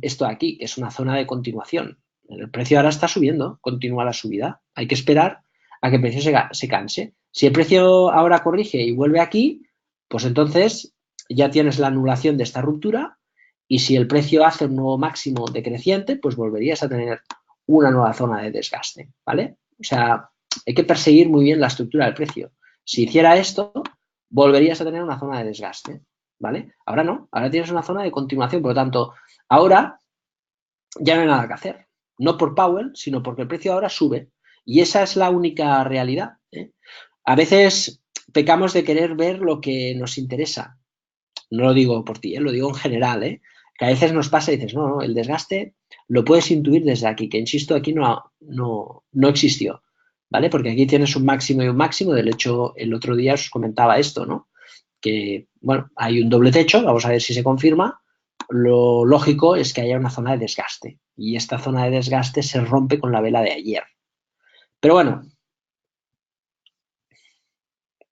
esto de aquí, que es una zona de continuación. El precio ahora está subiendo, continúa la subida. Hay que esperar a que el precio se canse. Si el precio ahora corrige y vuelve aquí, pues entonces ya tienes la anulación de esta ruptura, y si el precio hace un nuevo máximo decreciente, pues volverías a tener una nueva zona de desgaste, ¿vale? O sea, hay que perseguir muy bien la estructura del precio. Si hiciera esto, volverías a tener una zona de desgaste, ¿vale? Ahora no, ahora tienes una zona de continuación, por lo tanto, ahora ya no hay nada que hacer. No por Powell, sino porque el precio ahora sube. Y esa es la única realidad. A veces pecamos de querer ver lo que nos interesa. No lo digo por ti, lo digo en general, que a veces nos pasa y dices, no, el desgaste lo puedes intuir desde aquí, que insisto, aquí no existió, ¿vale? Porque aquí tienes un máximo y un máximo. De hecho, el otro día os comentaba esto, ¿no? Que, bueno, hay un doble techo, vamos a ver si se confirma. Lo lógico es que haya una zona de desgaste y esta zona de desgaste se rompe con la vela de ayer. Pero bueno,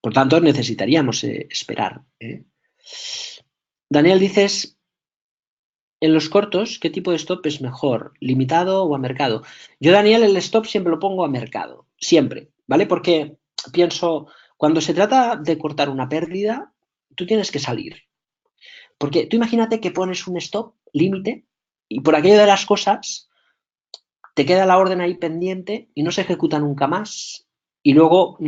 por tanto necesitaríamos esperar. Daniel, dices, en los cortos, ¿qué tipo de stop es mejor? ¿Limitado o a mercado? Yo, Daniel, el stop siempre lo pongo a mercado, siempre, ¿vale? Porque pienso, cuando se trata de cortar una pérdida, tú tienes que salir. Porque tú imagínate que pones un stop límite y por aquello de las cosas te queda la orden ahí pendiente y no se ejecuta nunca más y luego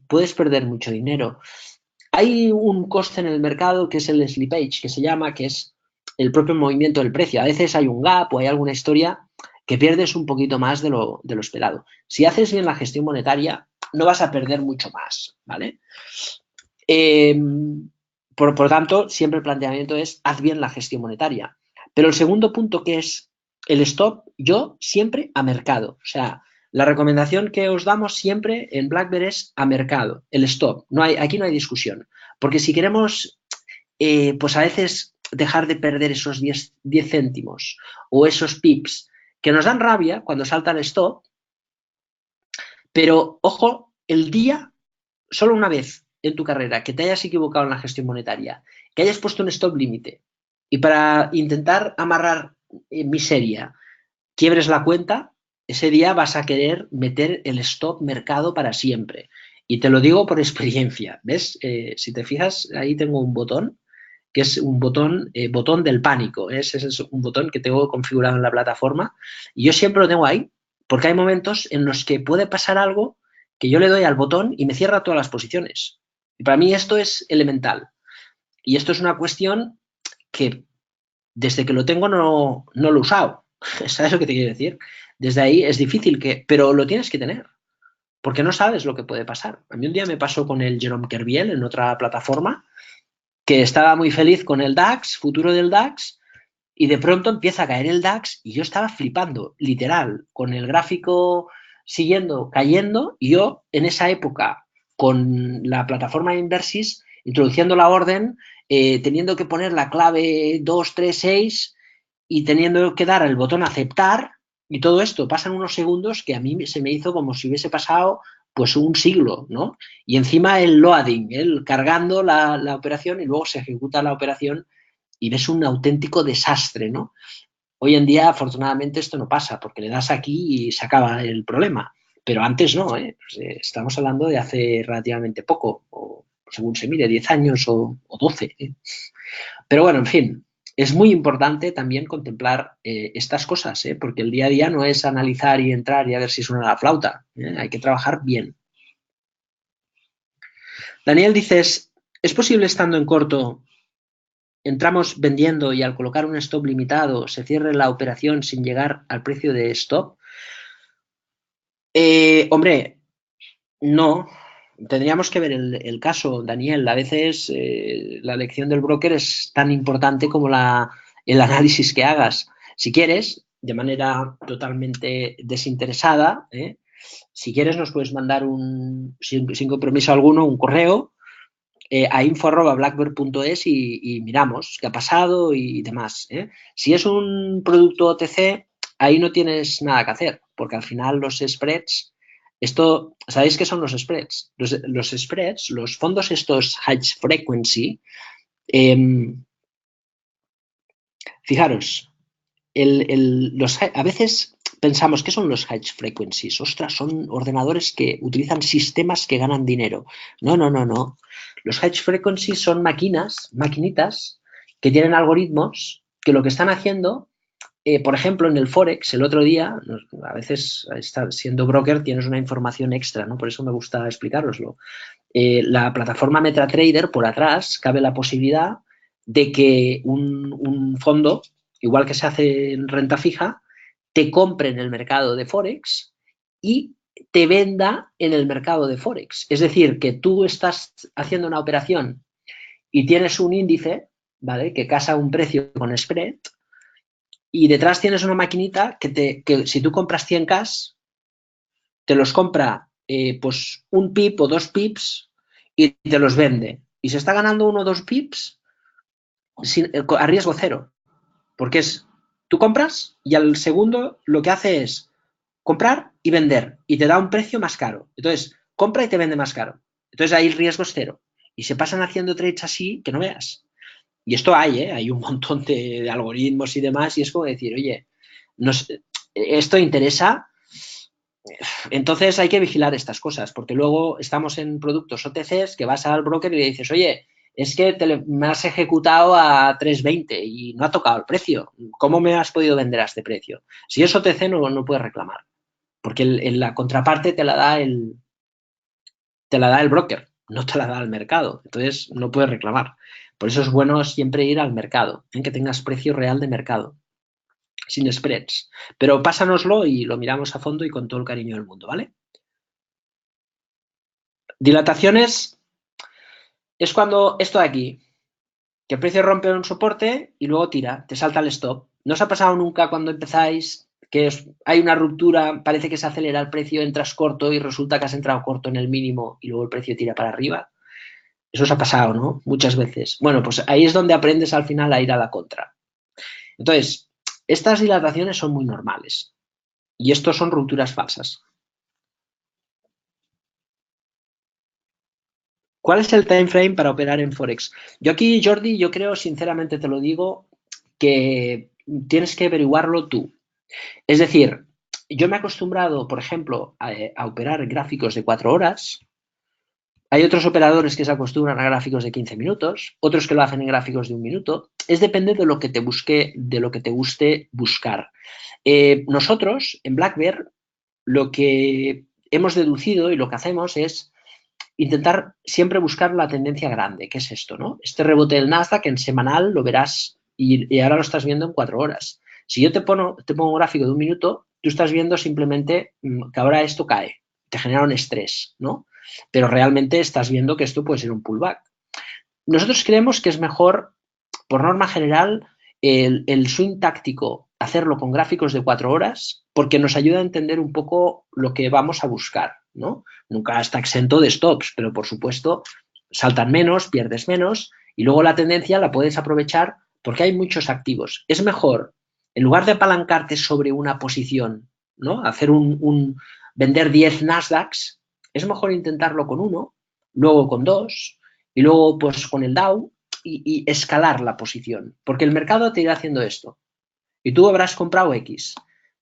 puedes perder mucho dinero. Hay un coste en el mercado que es el slippage, que se llama, que es el propio movimiento del precio. A veces hay un gap o hay alguna historia que pierdes un poquito más de lo esperado. Si haces bien la gestión monetaria, no vas a perder mucho más, ¿vale? Por tanto, siempre el planteamiento es haz bien la gestión monetaria. Pero el segundo punto, que es el stop, yo siempre a mercado. O sea, la recomendación que os damos siempre en BlackBerry es a mercado, el stop. Aquí no hay discusión. Porque si queremos, pues a veces dejar de perder esos 10 céntimos o esos pips que nos dan rabia cuando salta el stop, pero ojo, el día, solo una vez en tu carrera que te hayas equivocado en la gestión monetaria, que hayas puesto un stop límite y para intentar amarrar miseria quiebres la cuenta, ese día vas a querer meter el stop mercado para siempre. Y te lo digo por experiencia, ¿ves? Si te fijas, ahí tengo un botón, que es un botón del pánico. Ese es un botón que tengo configurado en la plataforma y yo siempre lo tengo ahí, porque hay momentos en los que puede pasar algo que yo le doy al botón y me cierra todas las posiciones. Y para mí esto es elemental. Y esto es una cuestión que desde que lo tengo no lo he usado. ¿Sabes lo que te quiero decir? Desde ahí es difícil pero lo tienes que tener, porque no sabes lo que puede pasar. A mí un día me pasó con el Jerome Kerviel en otra plataforma, que estaba muy feliz con el DAX, futuro del DAX, y de pronto empieza a caer el DAX y yo estaba flipando, literal, con el gráfico siguiendo, cayendo, y yo en esa época, con la plataforma de Inversis, introduciendo la orden, teniendo que poner la clave 236 y teniendo que dar el botón aceptar, y todo esto pasa en unos segundos que a mí se me hizo como si hubiese pasado pues un siglo, ¿no? Y encima el loading, el cargando la operación y luego se ejecuta la operación y ves un auténtico desastre, ¿no? Hoy en día, afortunadamente, esto no pasa, porque le das aquí y se acaba el problema. Pero antes no, ¿eh? Pues, estamos hablando de hace relativamente poco, o según se mire, 10 años o 12. ¿Eh? Pero bueno, en fin, es muy importante también contemplar estas cosas, ¿eh? Porque el día a día no es analizar y entrar y a ver si suena la flauta. ¿Eh? Hay que trabajar bien. Daniel, dices, ¿es posible estando en corto entramos vendiendo y al colocar un stop limitado se cierre la operación sin llegar al precio de stop? Hombre, no. Tendríamos que ver el caso, Daniel. A veces la elección del broker es tan importante como el análisis que hagas. Si quieres, de manera totalmente desinteresada, si quieres nos puedes mandar sin compromiso alguno un correo a info@blackbird.es y miramos qué ha pasado y demás. ¿Eh? Si es un producto OTC, ahí no tienes nada que hacer, porque al final los spreads, ¿sabéis qué son los spreads? Los spreads, los fondos estos high frequency, eh, fijaros, a veces pensamos que son los high frequencies. Ostras, son ordenadores que utilizan sistemas que ganan dinero. No, no, no, no. Los high frequencies son maquinitas que tienen algoritmos que lo que están haciendo, por ejemplo, en el Forex, el otro día, a veces siendo broker tienes una información extra, ¿no? Por eso me gusta explicároslo. La plataforma MetaTrader, por atrás, cabe la posibilidad de que un fondo, igual que se hace en renta fija, te compre en el mercado de Forex y te venda en el mercado de Forex. Es decir, que tú estás haciendo una operación y tienes un índice, ¿vale? Que casa un precio con spread y detrás tienes una maquinita que si tú compras 100K, te los compra pues un pip o 2 pips y te los vende. Y se está ganando 1 o 2 pips a riesgo cero. Porque tú compras y al segundo lo que hace es comprar y vender y te da un precio más caro. Entonces, compra y te vende más caro. Entonces ahí el riesgo es cero. Y se pasan haciendo trades así que no veas. Y esto hay un montón de algoritmos y demás y es como decir, oye, esto interesa, entonces hay que vigilar estas cosas, porque luego estamos en productos OTCs que vas al broker y le dices, oye, es que me has ejecutado a 3,20 y no ha tocado el precio. ¿Cómo me has podido vender a este precio? Si es OTC no puedes reclamar, porque la contraparte te la da el broker, no te la da el mercado. Entonces no puedes reclamar. Por eso es bueno siempre ir al mercado, en que tengas precio real de mercado, sin spreads. Pero pásanoslo y lo miramos a fondo y con todo el cariño del mundo, ¿vale? Dilataciones es cuando esto de aquí, que el precio rompe un soporte y luego tira, te salta el stop. ¿No os ha pasado nunca cuando empezáis que hay una ruptura, parece que se acelera el precio, entras corto y resulta que has entrado corto en el mínimo y luego el precio tira para arriba? Eso os ha pasado, ¿no? Muchas veces. Bueno, pues ahí es donde aprendes al final a ir a la contra. Entonces, estas dilataciones son muy normales y estos son rupturas falsas. ¿Cuál es el time frame para operar en Forex? Yo aquí, Jordi, yo creo, sinceramente te lo digo, que tienes que averiguarlo tú. Es decir, yo me he acostumbrado, por ejemplo, a operar gráficos de 4 horas. Hay otros operadores que se acostumbran a gráficos de 15 minutos, otros que lo hacen en gráficos de 1 minuto. Es depende de lo que te guste buscar. Nosotros, en Black Bear, lo que hemos deducido y lo que hacemos es intentar siempre buscar la tendencia grande, que es esto, ¿no? Este rebote del Nasdaq en semanal lo verás y ahora lo estás viendo en 4 horas. Si yo te pongo un gráfico de 1 minuto, tú estás viendo simplemente que ahora esto cae, te genera un estrés, ¿no? Pero realmente estás viendo que esto puede ser un pullback. Nosotros creemos que es mejor, por norma general, el swing táctico hacerlo con gráficos de 4 horas porque nos ayuda a entender un poco lo que vamos a buscar, ¿no? Nunca está exento de stops, pero por supuesto saltan menos, pierdes menos y luego la tendencia la puedes aprovechar porque hay muchos activos. Es mejor, en lugar de apalancarte sobre una posición, ¿no? Hacer vender 10 Nasdaqs, es mejor intentarlo con uno, luego con dos y luego pues con el Dow y escalar la posición, porque el mercado te irá haciendo esto y tú habrás comprado X.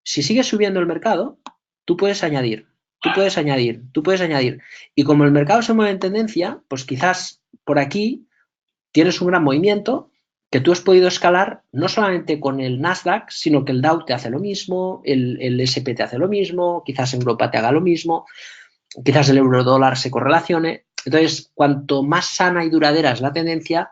Si sigue subiendo el mercado, tú puedes añadir, tú puedes añadir, tú puedes añadir. Y como el mercado se mueve en tendencia, pues quizás por aquí tienes un gran movimiento que tú has podido escalar no solamente con el Nasdaq, sino que el Dow te hace lo mismo, el SP te hace lo mismo, quizás Europa te haga lo mismo, quizás el euro dólar se correlacione. Entonces, cuanto más sana y duradera es la tendencia,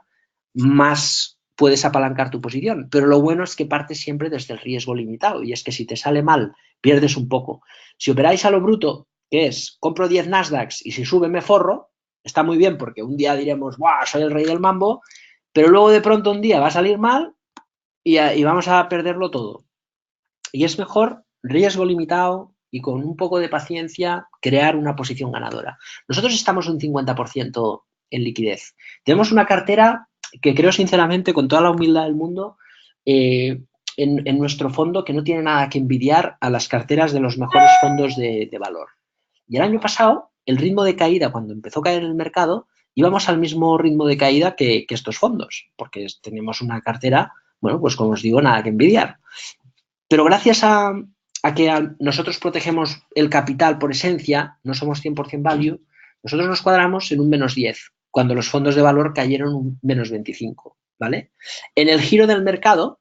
más puedes apalancar tu posición. Pero lo bueno es que partes siempre desde el riesgo limitado. Y es que si te sale mal, pierdes un poco. Si operáis a lo bruto, que es compro 10 Nasdaqs y si sube me forro, está muy bien porque un día diremos, ¡guau! Soy el rey del mambo, pero luego de pronto un día va a salir mal y vamos a perderlo todo. Y es mejor riesgo limitado y con un poco de paciencia crear una posición ganadora. Nosotros estamos un 50% en liquidez. Tenemos una cartera que creo sinceramente, con toda la humildad del mundo, en nuestro fondo que no tiene nada que envidiar a las carteras de los mejores fondos de valor. Y el año pasado, el ritmo de caída, cuando empezó a caer el mercado, íbamos al mismo ritmo de caída que estos fondos, porque tenemos una cartera, bueno, pues como os digo, nada que envidiar. Pero gracias a que nosotros protegemos el capital por esencia, no somos 100% value, nosotros nos cuadramos en un -10, cuando los fondos de valor cayeron un -25, ¿vale? En el giro del mercado,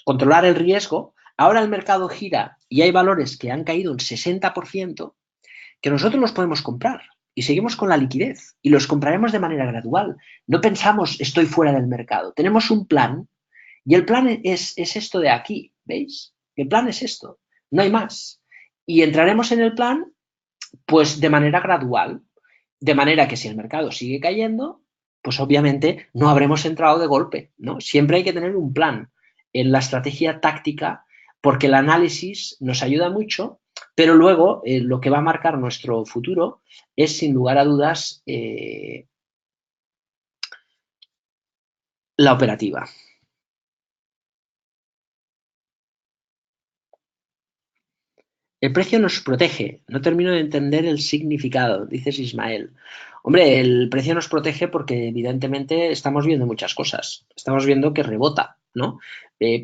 controlar el riesgo, ahora el mercado gira y hay valores que han caído un 60% que nosotros los podemos comprar y seguimos con la liquidez y los compraremos de manera gradual. No pensamos estoy fuera del mercado, tenemos un plan y el plan es esto de aquí, ¿veis? El plan es esto, no hay más. Y entraremos en el plan pues de manera gradual, de manera que si el mercado sigue cayendo, pues obviamente no habremos entrado de golpe, ¿no? Siempre hay que tener un plan en la estrategia táctica porque el análisis nos ayuda mucho, pero luego lo que va a marcar nuestro futuro es sin lugar a dudas la operativa. El precio nos protege. No termino de entender el significado, dices Ismael. Hombre, el precio nos protege porque evidentemente estamos viendo muchas cosas. Estamos viendo que rebota, ¿no?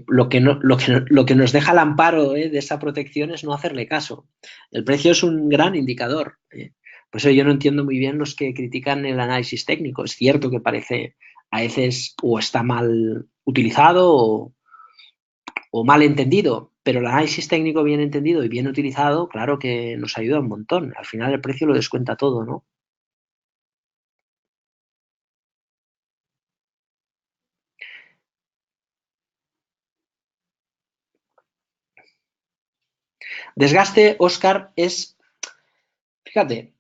Lo que nos deja el amparo de esa protección es no hacerle caso. El precio es un gran indicador. Por eso yo no entiendo muy bien los que critican el análisis técnico. Es cierto que parece a veces o está mal utilizado o mal entendido, pero el análisis técnico bien entendido y bien utilizado, claro que nos ayuda un montón. Al final el precio lo descuenta todo, ¿no? Desgaste, Oscar, es, fíjate,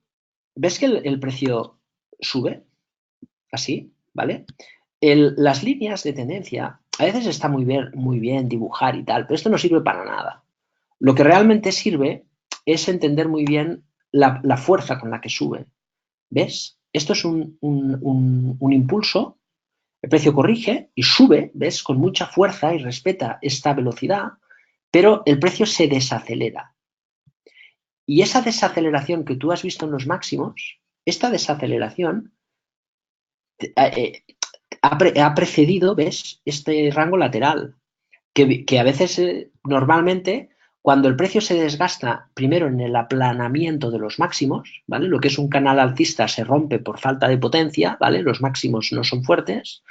¿ves que el precio sube? Así, ¿vale? Las líneas de tendencia, a veces está muy bien dibujar y tal, pero esto no sirve para nada. Lo que realmente sirve es entender muy bien la fuerza con la que sube. ¿Ves? Esto es un impulso. El precio corrige y sube, ¿ves? Con mucha fuerza y respeta esta velocidad, pero el precio se desacelera. Y esa desaceleración que tú has visto en los máximos, esta desaceleración ha precedido, ¿ves? Este rango lateral, que a veces, normalmente, cuando el precio se desgasta primero en el aplanamiento de los máximos, ¿vale? Lo que es un canal alcista se rompe por falta de potencia, ¿vale? Los máximos no son fuertes.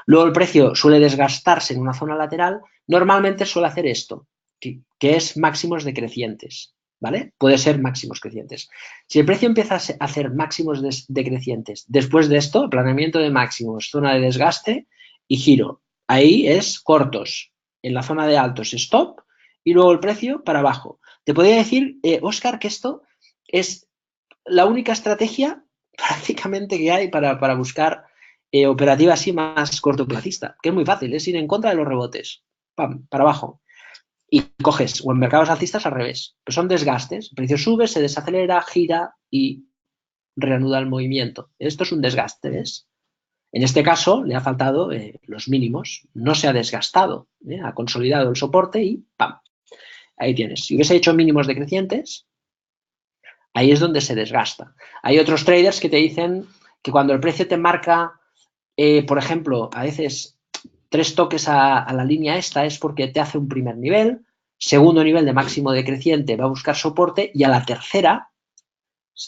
Luego el precio suele desgastarse en una zona lateral, normalmente suele hacer esto, que es máximos decrecientes. ¿vale? Puede ser máximos crecientes. Si el precio empieza a hacer máximos decrecientes, después de esto, planeamiento de máximos, zona de desgaste y giro. Ahí es cortos. En la zona de altos, stop, y luego el precio para abajo. Te podría decir, Oscar, que esto es la única estrategia prácticamente que hay para buscar operativa así más cortoplacista, que es muy fácil, es ir en contra de los rebotes. Pam, para abajo. Y coges, o en mercados alcistas al revés, pues son desgastes, el precio sube, se desacelera, gira y reanuda el movimiento. Esto es un desgaste, ¿ves? En este caso le ha faltado los mínimos, no se ha desgastado, ha consolidado el soporte y ¡pam! Ahí tienes. Si hubiese hecho mínimos decrecientes, ahí es donde se desgasta. Hay otros traders que te dicen que cuando el precio te marca, por ejemplo, a veces 3 toques a la línea esta es porque te hace un primer nivel, segundo nivel de máximo decreciente va a buscar soporte y a la tercera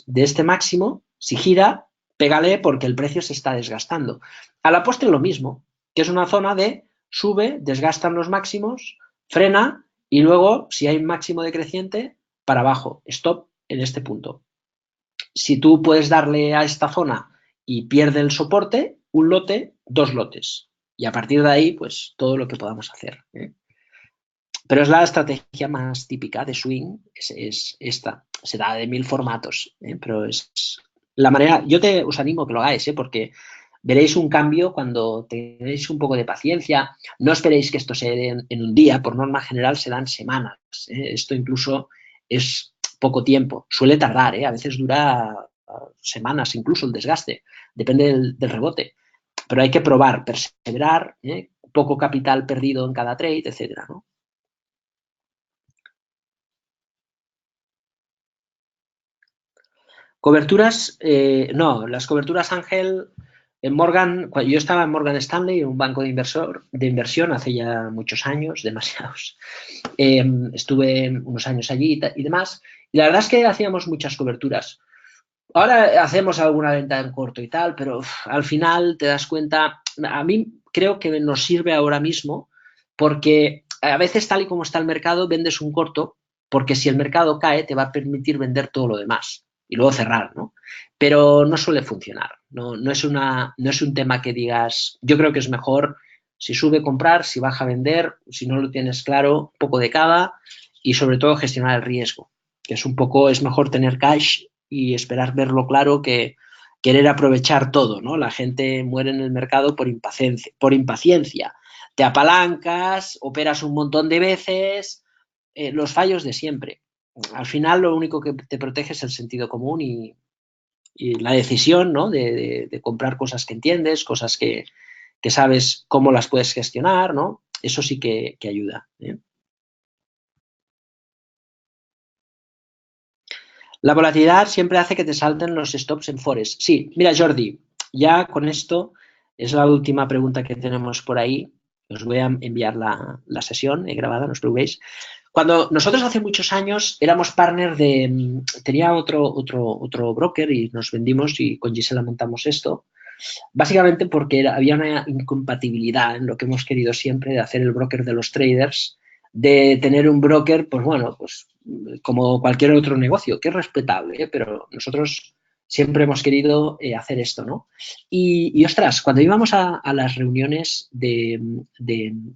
de este máximo, si gira, pégale porque el precio se está desgastando. A la postre lo mismo, que es una zona de sube, desgastan los máximos, frena y luego, si hay un máximo decreciente, para abajo, stop en este punto. Si tú puedes darle a esta zona y pierde el soporte, un lote, 2 lotes. Y a partir de ahí, pues todo lo que podamos hacer. Pero es la estrategia más típica de swing, es esta. Se da de 1000 formatos, pero es la manera. Yo os animo a que lo hagáis, porque veréis un cambio cuando tenéis un poco de paciencia. No esperéis que esto se dé en un día, por norma general se dan semanas. Esto incluso es poco tiempo. Suele tardar, a veces dura semanas incluso el desgaste, depende del rebote. Pero hay que probar, perseverar, poco capital perdido en cada trade, etcétera, ¿no? Coberturas, no, las coberturas Ángel, en Morgan, yo estaba en Morgan Stanley, un banco de inversión hace ya muchos años, demasiados. Estuve unos años allí y demás, y la verdad es que hacíamos muchas coberturas. Ahora hacemos alguna venta en corto y tal, pero al final te das cuenta, a mí creo que nos sirve ahora mismo porque a veces tal y como está el mercado vendes un corto porque si el mercado cae te va a permitir vender todo lo demás y luego cerrar, ¿no? Pero no suele funcionar, no es un tema que digas, yo creo que es mejor si sube comprar, si baja vender, si no lo tienes claro, poco de cada y sobre todo gestionar el riesgo, que es mejor tener cash y esperar verlo claro que querer aprovechar todo, ¿no? La gente muere en el mercado por impaciencia. Te apalancas, operas un montón de veces, los fallos de siempre. Al final lo único que te protege es el sentido común y la decisión, ¿no? De comprar cosas que entiendes, cosas que sabes cómo las puedes gestionar, ¿no? Eso sí que ayuda, ¿eh? La volatilidad siempre hace que te salten los stops en Forex. Sí, mira, Jordi, ya con esto es la última pregunta que tenemos por ahí. Os voy a enviar la sesión grabada, no os preocupéis. Cuando nosotros hace muchos años éramos partner tenía otro broker y nos vendimos y con Gisela montamos esto, básicamente porque había una incompatibilidad en lo que hemos querido siempre de hacer el broker de los traders, de tener un broker, pues bueno, pues como cualquier otro negocio, que es respetable, pero nosotros siempre hemos querido hacer esto, ¿no? Y ostras, cuando íbamos a las reuniones de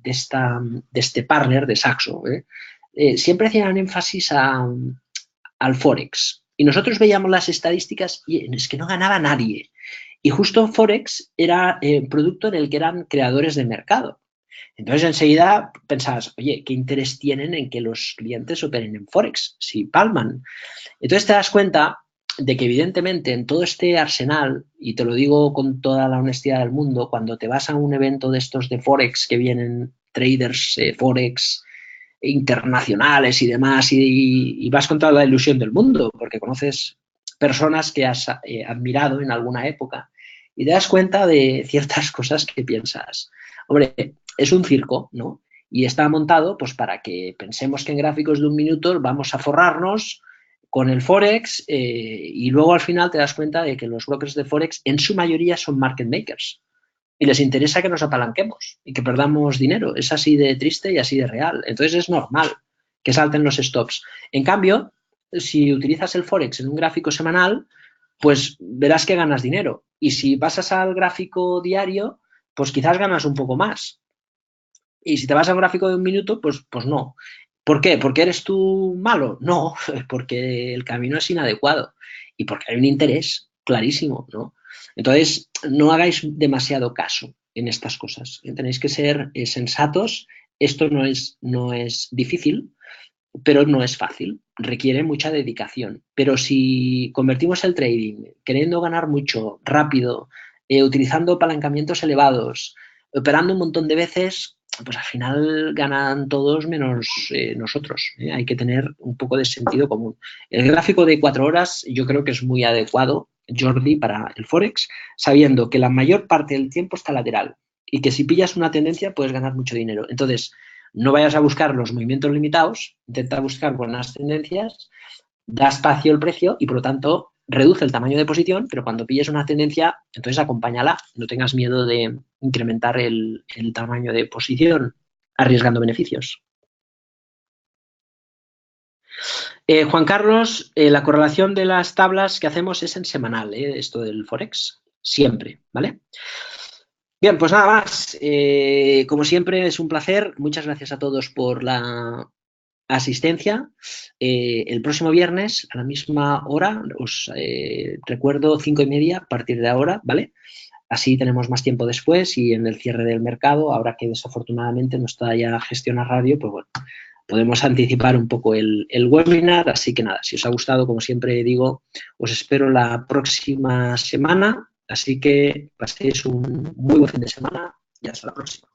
este partner, de Saxo, siempre hacían énfasis al Forex. Y nosotros veíamos las estadísticas y es que no ganaba nadie. Y justo Forex era un producto en el que eran creadores de mercado. Entonces enseguida pensabas, oye, ¿qué interés tienen en que los clientes operen en Forex? Si palman. Entonces te das cuenta de que evidentemente en todo este arsenal, y te lo digo con toda la honestidad del mundo, cuando te vas a un evento de estos de Forex que vienen traders Forex internacionales y demás, y vas con toda la ilusión del mundo, porque conoces personas que has admirado en alguna época y te das cuenta de ciertas cosas que piensas, hombre, es un circo, ¿no? Y está montado pues para que pensemos que en gráficos de un minuto vamos a forrarnos con el Forex y luego al final te das cuenta de que los brokers de Forex en su mayoría son market makers y les interesa que nos apalanquemos y que perdamos dinero. Es así de triste y así de real. Entonces es normal que salten los stops. En cambio, si utilizas el Forex en un gráfico semanal, pues verás que ganas dinero. Y si pasas al gráfico diario, pues quizás ganas un poco más. Y si te vas a un gráfico de un minuto, pues no. ¿Por qué? ¿Porque eres tú malo? No, porque el camino es inadecuado y porque hay un interés clarísimo, ¿no? Entonces, no hagáis demasiado caso en estas cosas. Tenéis que ser sensatos. Esto no es difícil, pero no es fácil. Requiere mucha dedicación. Pero si convertimos el trading queriendo ganar mucho, rápido, utilizando apalancamientos elevados, operando un montón de veces, pues al final ganan todos menos nosotros. Hay que tener un poco de sentido común. El gráfico de 4 horas yo creo que es muy adecuado, Jordi, para el Forex, sabiendo que la mayor parte del tiempo está lateral y que si pillas una tendencia puedes ganar mucho dinero. Entonces, no vayas a buscar los movimientos limitados, intenta buscar buenas tendencias, da espacio al precio y por lo tanto reduce el tamaño de posición, pero cuando pilles una tendencia, entonces acompáñala, no tengas miedo de incrementar el tamaño de posición arriesgando beneficios. Juan Carlos, la correlación de las tablas que hacemos es en semanal, esto del Forex, siempre, ¿vale? Bien, pues nada más. Como siempre, es un placer. Muchas gracias a todos por la asistencia. El próximo viernes a la misma hora, os recuerdo 5:30 a partir de ahora, ¿vale? Así tenemos más tiempo después y en el cierre del mercado, ahora que desafortunadamente no está ya Gestiona Radio, pues bueno, podemos anticipar un poco el webinar. Así que nada, si os ha gustado, como siempre digo, os espero la próxima semana. Así que paséis un muy buen fin de semana y hasta la próxima.